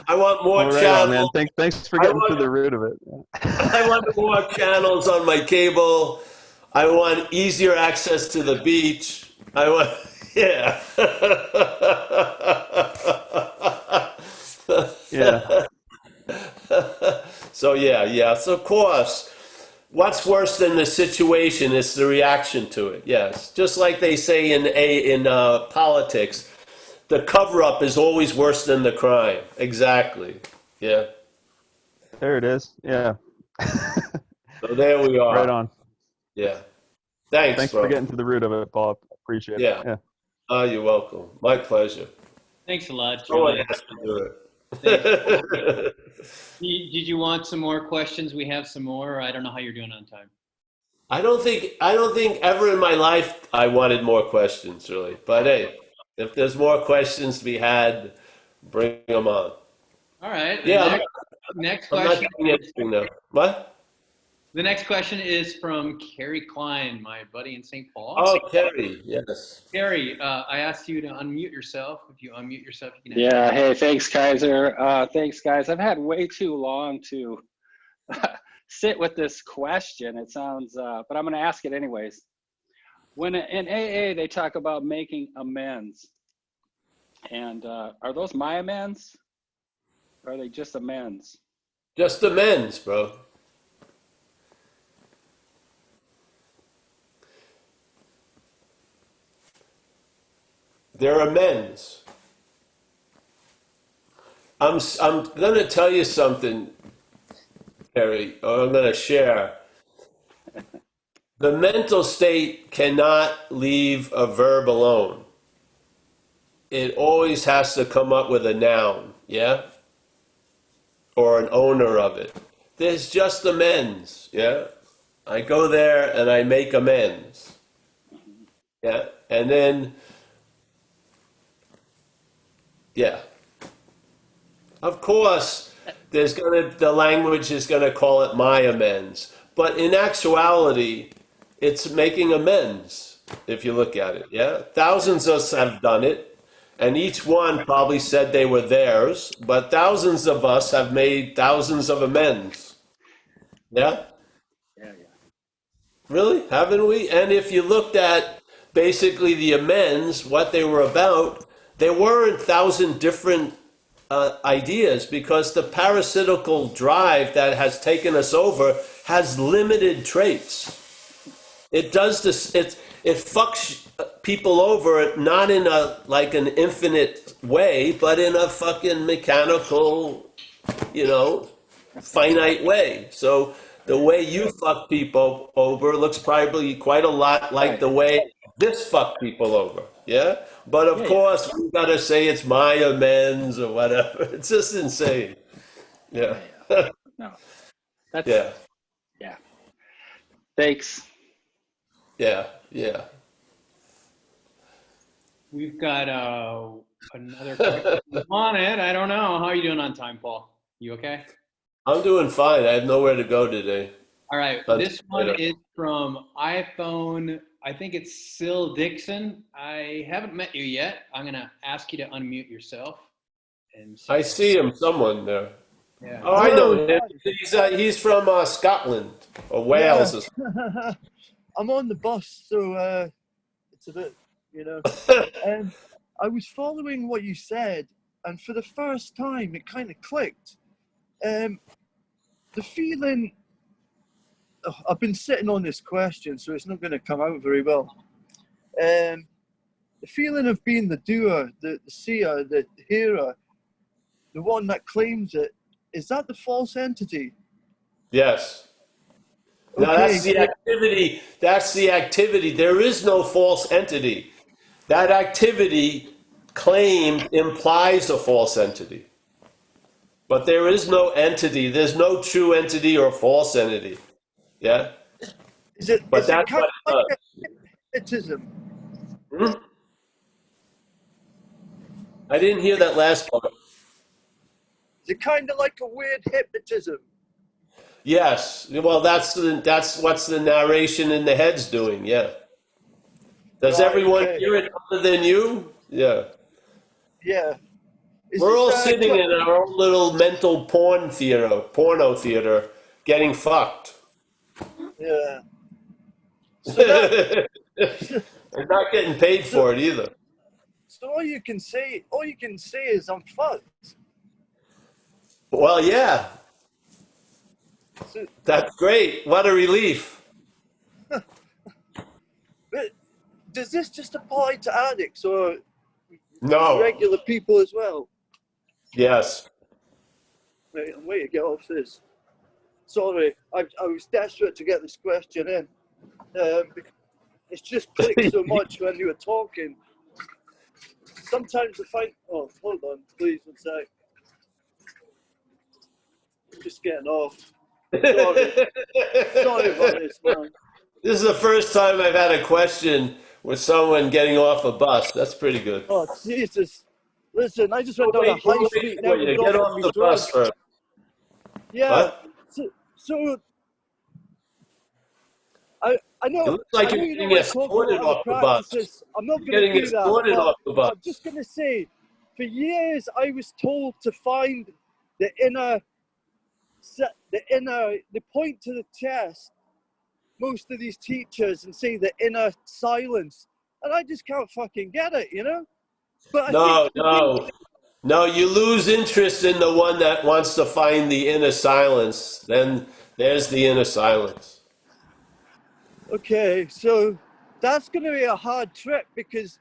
I want more Well, right on, man. channels. Thanks for I getting to want the root of it. I want more channels on my cable. I want easier access to the beach. I want yeah. Yeah. So yeah. So of course, what's worse than the situation is the reaction to it. Yes, just like they say in politics, the cover up is always worse than the crime. Exactly. Yeah. There it is. Yeah. So there we Right are. on. Yeah. Thanks, Thanks for bro. getting to the root of it, Paul. Appreciate it. Yeah. Yeah. Oh, you're welcome. My pleasure. Thanks a lot, Someone Julian. has to do it. Thanks. Did you want some more questions? We have some more. I don't know how you're doing on time. I don't think ever in my life I wanted more questions, really. But hey, if there's more questions to be had, bring them on. All right. Yeah, Next I'm not question. doing anything now. What? The next question is from Kerry Klein, my buddy in St. Paul. Oh, Kerry, yes. Kerry, I asked you to unmute yourself. If you unmute yourself, you can. Yeah. Hey, thanks, Kaiser. Thanks, guys. I've had way too long to sit with this question. It sounds, but I'm going to ask it anyways. When in AA they talk about making amends, and are those my amends? Or are they just amends? Just amends, bro. They're amends. I'm going to tell you something, Kerry, or I'm going to share. The mental state cannot leave a verb alone. It always has to come up with a noun, yeah? Or an owner of it. There's just amends, yeah? I go there and I make amends. Yeah? And then, yeah. Of course, the language is gonna call it my amends. But in actuality, it's making amends, if you look at it, yeah? Thousands of us have done it, and each one probably said they were theirs, but thousands of us have made thousands of amends. Yeah? Yeah. Really? Haven't we? And if you looked at basically the amends, what they were about, there weren't thousand different ideas because the parasitical drive that has taken us over has limited traits. It does this. It fucks people over not in a like an infinite way, but in a fucking mechanical, finite way. So the way you fuck people over looks probably quite a lot like Right. the way this fuck people over. Yeah. But of Yeah. course, we gotta say it's my amends or whatever. It's just insane. Yeah. No, that's, Yeah. yeah. Thanks. Yeah. Yeah. We've got another question on it. I don't know. How are you doing on time, Paul? You okay? I'm doing fine. I have nowhere to go today. All right. This one is from iPhone. I think it's Syl Dixon. I haven't met you yet. I'm going to ask you to unmute yourself. And I see him, someone there. Yeah. Oh, I know him. He's from Scotland or Wales. Or Yeah. I'm on the bus, so it's a bit, I was following what you said, and for the first time, it kind of clicked. The feeling, I've been sitting on this question, so it's not going to come out very well. The feeling of being the doer, the seer, the hearer, the one that claims it, is that the false entity? Yes. Now that's the activity. That's the activity. There is no false entity. That activity claimed implies a false entity. But there is no entity. There's no true entity or false entity. Yeah? Is it? But Is it that's kind what of it like hypnotism? does. I didn't hear that last part. Is it kind of like a weird hypnotism? Yes. Well, that's what's the narration in the head's doing. Yeah. Does Right, everyone okay. hear it other than you? Yeah. Yeah. Is We're this, all sitting in our own little mental porno theater, getting fucked. Yeah. So that, I'm not getting paid for it either. so all you can say is I'm fucked. Well, yeah, So, that's great. What a relief. but does this just apply to addicts or No. regular people as well? Yes. Wait, I'm waiting to get off this. Sorry, I was desperate to get this question in. It's just clicked so much when you were talking. Sometimes I find, oh, hold on, please, one sec. I'm just getting off. Sorry. Sorry about this, man. This is the first time I've had a question with someone getting off a bus. That's pretty good. Oh, Jesus. Listen, I just went down a We'll high wait street and for everyone you. Get dropping off me the bus drugs. first. Yeah. What? So I It know looks like you're you don't getting want to talk escorted about the off the bus. practices. I'm not You're going to getting do that, escorted but off the bus. I'm just going to say, for years I was told to find the inner, they point to the chest, most of these teachers, and say the inner silence, and I just can't fucking get it, you know. But I think No, the thing, no. No, you lose interest in the one that wants to find the inner silence. Then there's the inner silence. okay, so that's going to be a hard trip because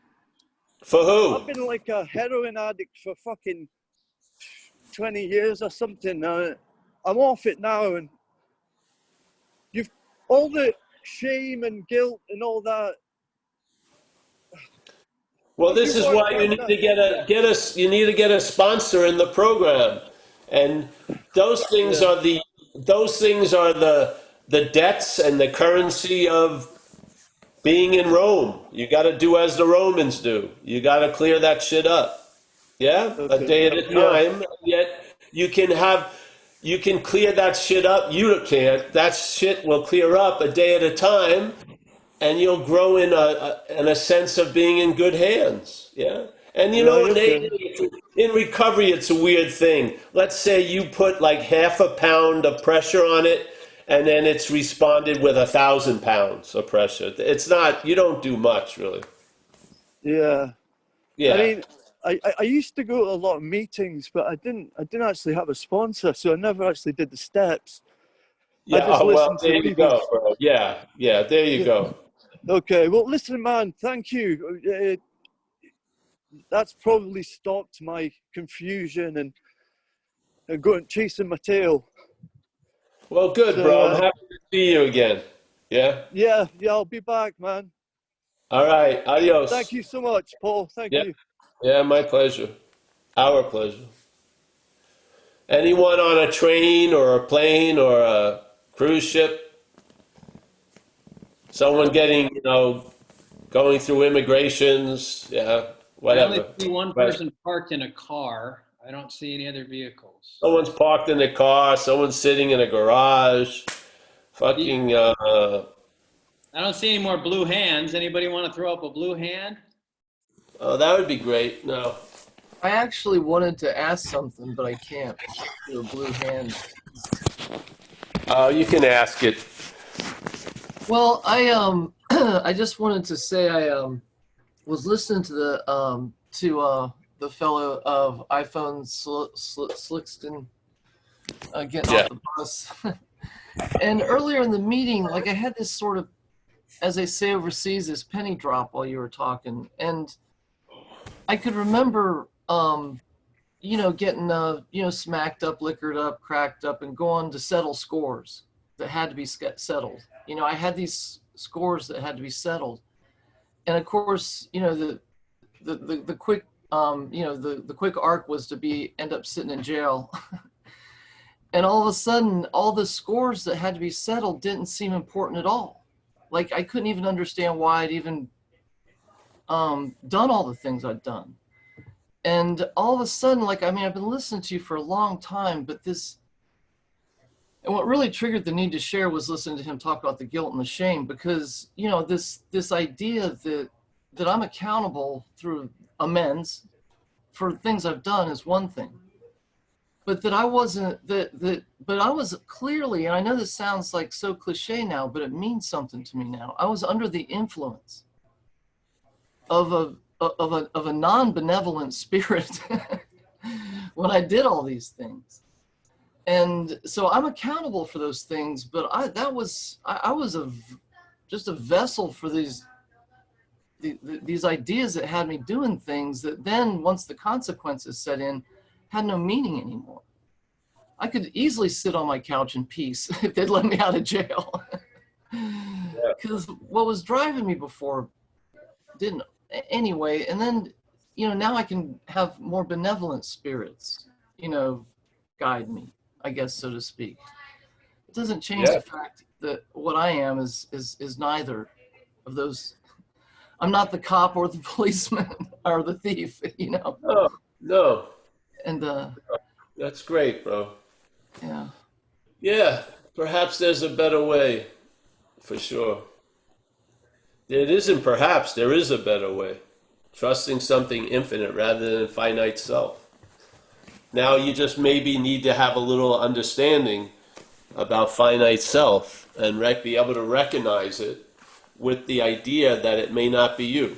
For I've who? been like a heroin addict for fucking 20 years or something. I'm off it now, and you've all the shame and guilt and all that. Well, How do this you is work why you out need that? to you need to get a sponsor in the program. And those things Yeah, are the debts and the currency of being in Rome. You got to do as the Romans do. You got to clear that shit up. Yeah, a okay. day at a Yeah, time. Yet you can clear that shit up. You can't. That shit will clear up a day at a time, and you'll grow in a sense of being in good hands. Yeah, and you know, right, okay. in recovery, it's a weird thing. Let's say you put like half a pound of pressure on it, and then it's responded with 1,000 pounds of pressure. It's not. You don't do much really. Yeah. I Yeah. mean, I used to go to a lot of meetings, but I didn't actually have a sponsor, so I never actually did the steps. I Yeah, just well, listened to there you people. go, bro. Yeah, yeah, there you Yeah. go. Okay, well, listen, man, thank you. That's probably stopped my confusion and going chasing my tail. Well, good, So, bro. I'm happy to see you again. Yeah? yeah, I'll be back, man. All right. Thank Adios. you so much, Paul. Thank Yeah, you. yeah, my pleasure. Our pleasure. Anyone on a train or a plane or a cruise ship? Someone getting, going through immigrations? Yeah, I only whatever. see one But person parked in a car. I don't see any other vehicles. someone's parked in the car, someone's sitting in a garage. Fucking, I don't see any more blue hands. Anybody want to throw up a blue hand? oh, that would be great. No. I actually wanted to ask something, but I can't. Do a blue hand. Oh, you can ask it. Well, I I just wanted to say I was listening to the fellow of iPhone Slickston getting Yeah. off the bus, and earlier in the meeting, like I had this sort of, as they say overseas, this penny drop while you were talking, and I could remember getting smacked up, liquored up, cracked up, and going to settle scores that had to be settled. I had these scores that had to be settled, and of course, the quick the quick arc was to end up sitting in jail. And all of a sudden, all the scores that had to be settled didn't seem important at all. Like I couldn't even understand why I'd even done all the things I'd done. And all of a sudden, I've been listening to you for a long time, but and what really triggered the need to share was listening to him talk about the guilt and the shame, because, this idea that I'm accountable through amends for things I've done is one thing, but that I wasn't, but I was clearly, and I know this sounds like so cliche now, but it means something to me now. I was under the influence of a non-benevolent spirit when I did all these things. And so I'm accountable for those things, but I was just a vessel for these ideas that had me doing things that then, once the consequences set in, had no meaning anymore. I could easily sit on my couch in peace if they'd let me out of jail. Because what was driving me before didn't anyway. And then, now I can have more benevolent spirits, guide me. I guess, so to speak. It doesn't change the fact that what I am is neither of those. I'm not the cop or the policeman or the thief, you know. No, And that's great, bro. yeah. Yeah, perhaps there's a better way, for sure. It isn't perhaps, there is a better way. Trusting something infinite rather than finite self. Now you just maybe need to have a little understanding about finite self and be able to recognize it with the idea that it may not be you.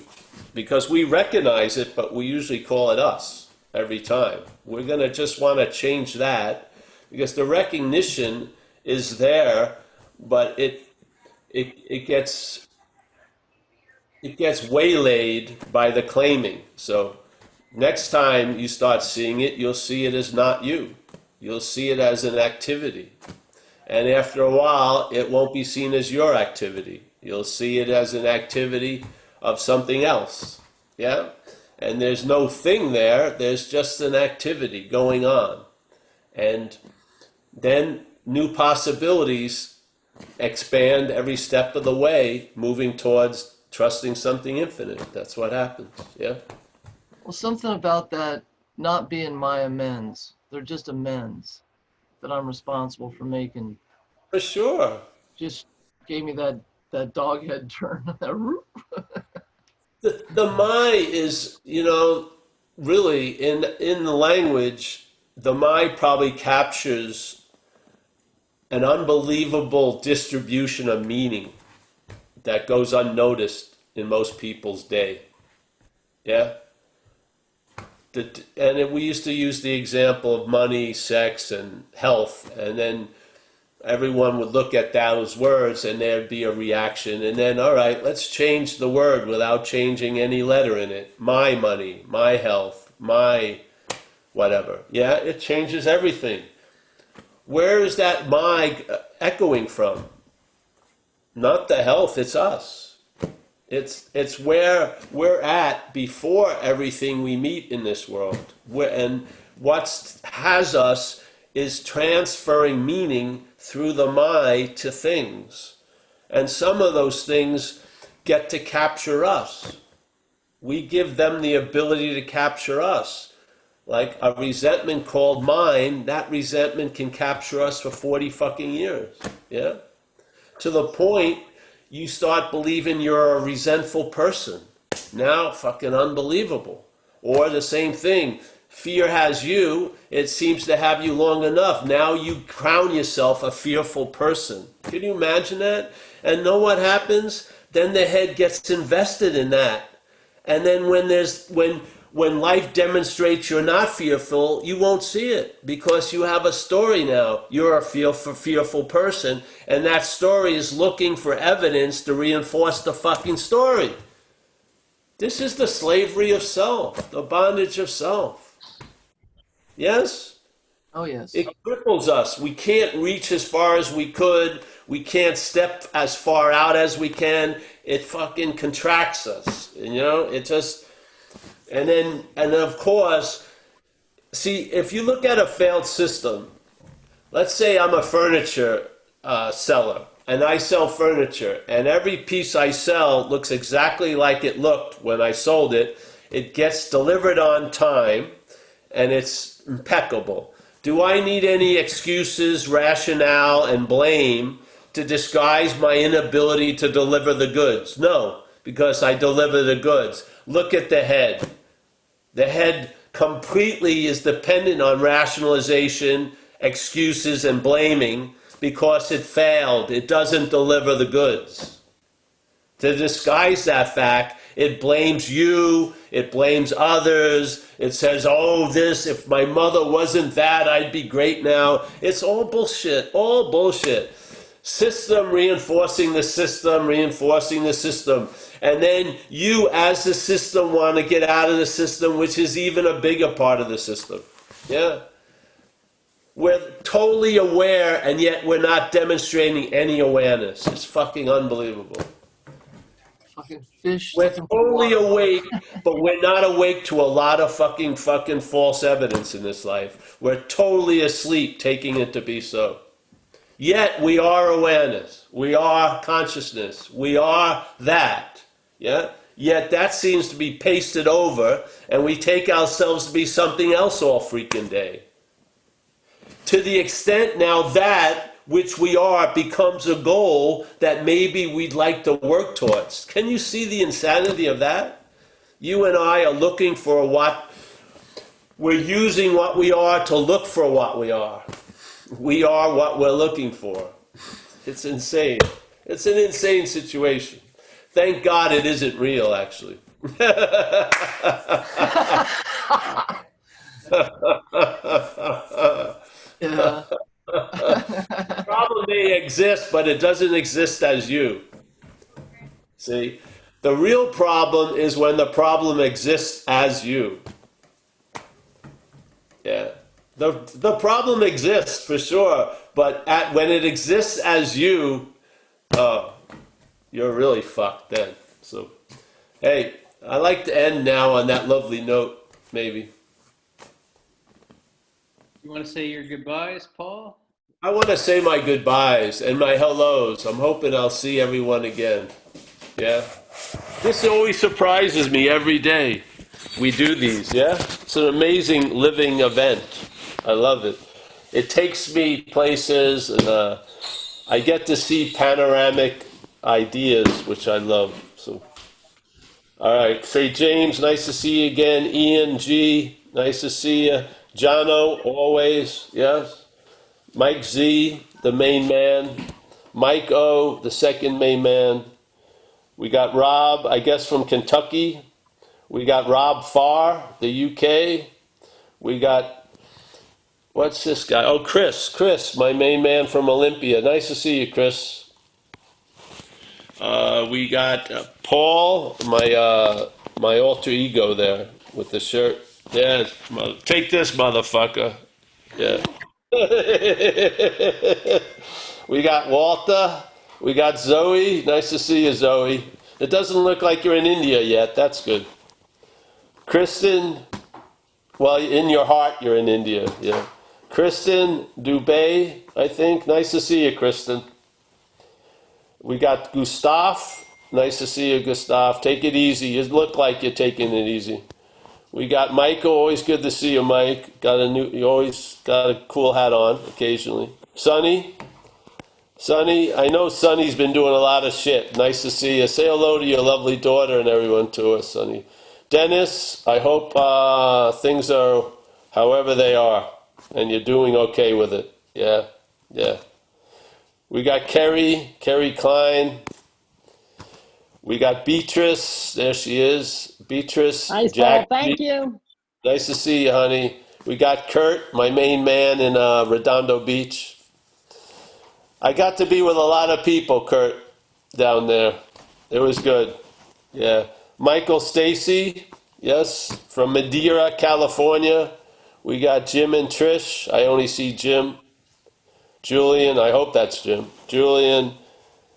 Because we recognize it, but we usually call it us every time. We're going to just want to change that because the recognition is there, but it gets waylaid by the claiming. So next time you start seeing it, you'll see it as not you. You'll see it as an activity. And after a while, it won't be seen as your activity. You'll see it as an activity of something else. Yeah? And there's no thing there, there's just an activity going on. And then new possibilities expand every step of the way, moving towards trusting something infinite. That's what happens. Yeah? Well, something about that not being my amends. They're just amends that I'm responsible for making. For sure. Just gave me that dog head turn. The my is, really in the language, the my probably captures an unbelievable distribution of meaning that goes unnoticed in most people's day. Yeah? We used to use the example of money, sex, and health, and then everyone would look at those words and there'd be a reaction. And then, all right, let's change the word without changing any letter in it. My money, my health, my whatever. Yeah, it changes everything. Where is that my echoing from? Not the health, it's us. It's where we're at before everything we meet in this world. And what has us is transferring meaning through the my to things. And some of those things get to capture us. We give them the ability to capture us. Like a resentment called mine, that resentment can capture us for 40 fucking years. Yeah? To the point you start believing you're a resentful person. Now, fucking unbelievable. Or the same thing, fear has you, it seems to have you long enough. Now you crown yourself a fearful person. Can you imagine that? And know what happens? Then the head gets invested in that. And then when life demonstrates you're not fearful, you won't see it because you have a story now. You're a fearful person, and that story is looking for evidence to reinforce the fucking story. This is the slavery of self, the bondage of self. Yes? Oh, yes. It cripples us. We can't reach as far as we could. We can't step as far out as we can. It fucking contracts us. It just... And then of course, see, if you look at a failed system, let's say I'm a furniture seller, and I sell furniture, and every piece I sell looks exactly like it looked when I sold it. It gets delivered on time, and it's impeccable. Do I need any excuses, rationale, and blame to disguise my inability to deliver the goods? No, because I deliver the goods. Look at the head. The head completely is dependent on rationalization, excuses, and blaming because it failed. It doesn't deliver the goods. To disguise that fact, it blames you, it blames others, it says, oh, if my mother wasn't that, I'd be great now. It's all bullshit, all bullshit. System reinforcing the system, reinforcing the system. And then you, as the system, want to get out of the system, which is even a bigger part of the system. Yeah? We're totally aware, and yet we're not demonstrating any awareness. It's fucking unbelievable. Fucking fish We're looking for totally water. awake, but we're not awake to a lot of fucking false evidence in this life. We're totally asleep, taking it to be so. Yet we are awareness. We are consciousness. We are that. Yeah? Yet that seems to be pasted over, and we take ourselves to be something else all freaking day. To the extent now that which we are becomes a goal that maybe we'd like to work towards. Can you see the insanity of that? You and I are looking for what, we're using what we are to look for what we are. We are what we're looking for. It's insane. It's an insane situation. Thank God it isn't real, actually. Yeah. Problem may exist, but it doesn't exist as you. See? The real problem is when the problem exists as you. Yeah. The problem exists for sure, but when it exists as you, oh, you're really fucked then. So, hey, I like to end now on that lovely note, maybe. You want to say your goodbyes, Paul? I want to say my goodbyes and my hellos. I'm hoping I'll see everyone again. Yeah? This always surprises me every day. We do these, yeah? It's an amazing living event. I love it. It takes me places, and I get to see panoramic ideas, which I love. So, all right. Say, James, nice to see you again. Ian G, nice to see you. Jono, always, yes. Mike Z, the main man. Mike O, the second main man. We got Rob, I guess, from Kentucky. We got Rob Farr, the UK. We got, what's this guy? Oh, Chris, my main man from Olympia. Nice to see you, Chris. We got Paul, my alter ego there with the shirt. Yeah, take this, motherfucker. Yeah. We got Walter. We got Zoe. Nice to see you, Zoe. It doesn't look like you're in India yet. That's good. Kristen. Well, in your heart, you're in India. Yeah. Kristen Dubé, I think. Nice to see you, Kristen. We got Gustav. Nice to see you, Gustav. Take it easy. You look like you're taking it easy. We got Michael. Always good to see you, Mike. You always got a cool hat on occasionally. Sonny. I know Sonny's been doing a lot of shit. Nice to see you. Say hello to your lovely daughter and everyone to us, Sonny. Dennis, I hope things are however they are and you're doing okay with it. Yeah. We got Kerry Klein. We got Beatrice. There she is. Beatrice. Nice, Jack. Paul. Thank you. Nice to see you, honey. We got Kurt, my main man in Redondo Beach. I got to be with a lot of people, Kurt, down there. It was good. Yeah. Michael Stacy, yes, from Madeira, California. We got Jim and Trish. I only see Jim. Julian, I hope that's Jim. Julian,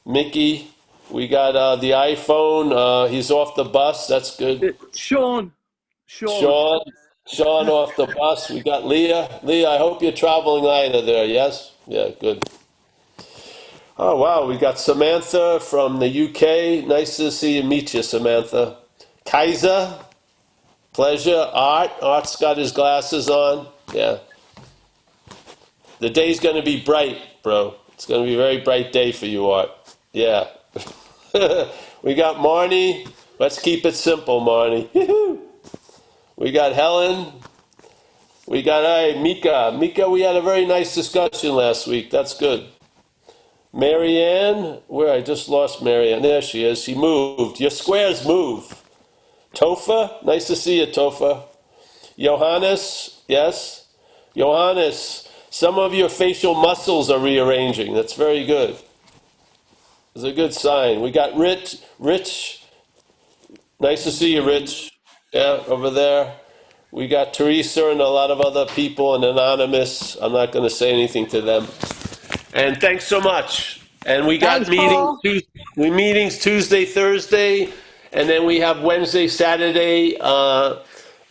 Mickey. We got the iPhone. He's off the bus. That's good. Sean. Sean off the bus. We got Leah. Leah, I hope you're traveling either there, yes? Yeah, good. Oh, wow. We got Samantha from the UK. Nice to see you, meet you, Samantha. Kaiser, pleasure. Art's got his glasses on. Yeah. The day's going to be bright, bro. It's going to be a very bright day for you, Art. Yeah. We got Marnie. Let's keep it simple, Marnie. We got Helen. We got Mika. Mika, we had a very nice discussion last week. That's good. Marianne, where I just lost Marianne. There she is. She moved. Your squares move. Tofa, nice to see you, Tofa. Johannes, yes. Johannes, some of your facial muscles are rearranging. That's very good. It's a good sign. We got Rich. Nice to see you, Rich. Yeah, over there. We got Teresa and a lot of other people and Anonymous. I'm not going to say anything to them. And thanks so much. And we got Thanks, Paul. meetings Tuesday, Thursday, and then we have Wednesday, Saturday on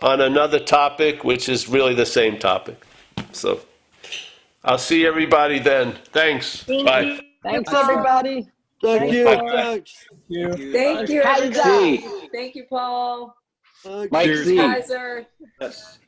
another topic, which is really the same topic. So I'll see everybody then. Thanks. Bye. Thanks, Paul. everybody. Thank Thanks, you. Paul. Thanks. Thank you, Kaiser. everybody. Thank you, Paul. Thanks. Mike Cheers, Z. Kaiser. Yes.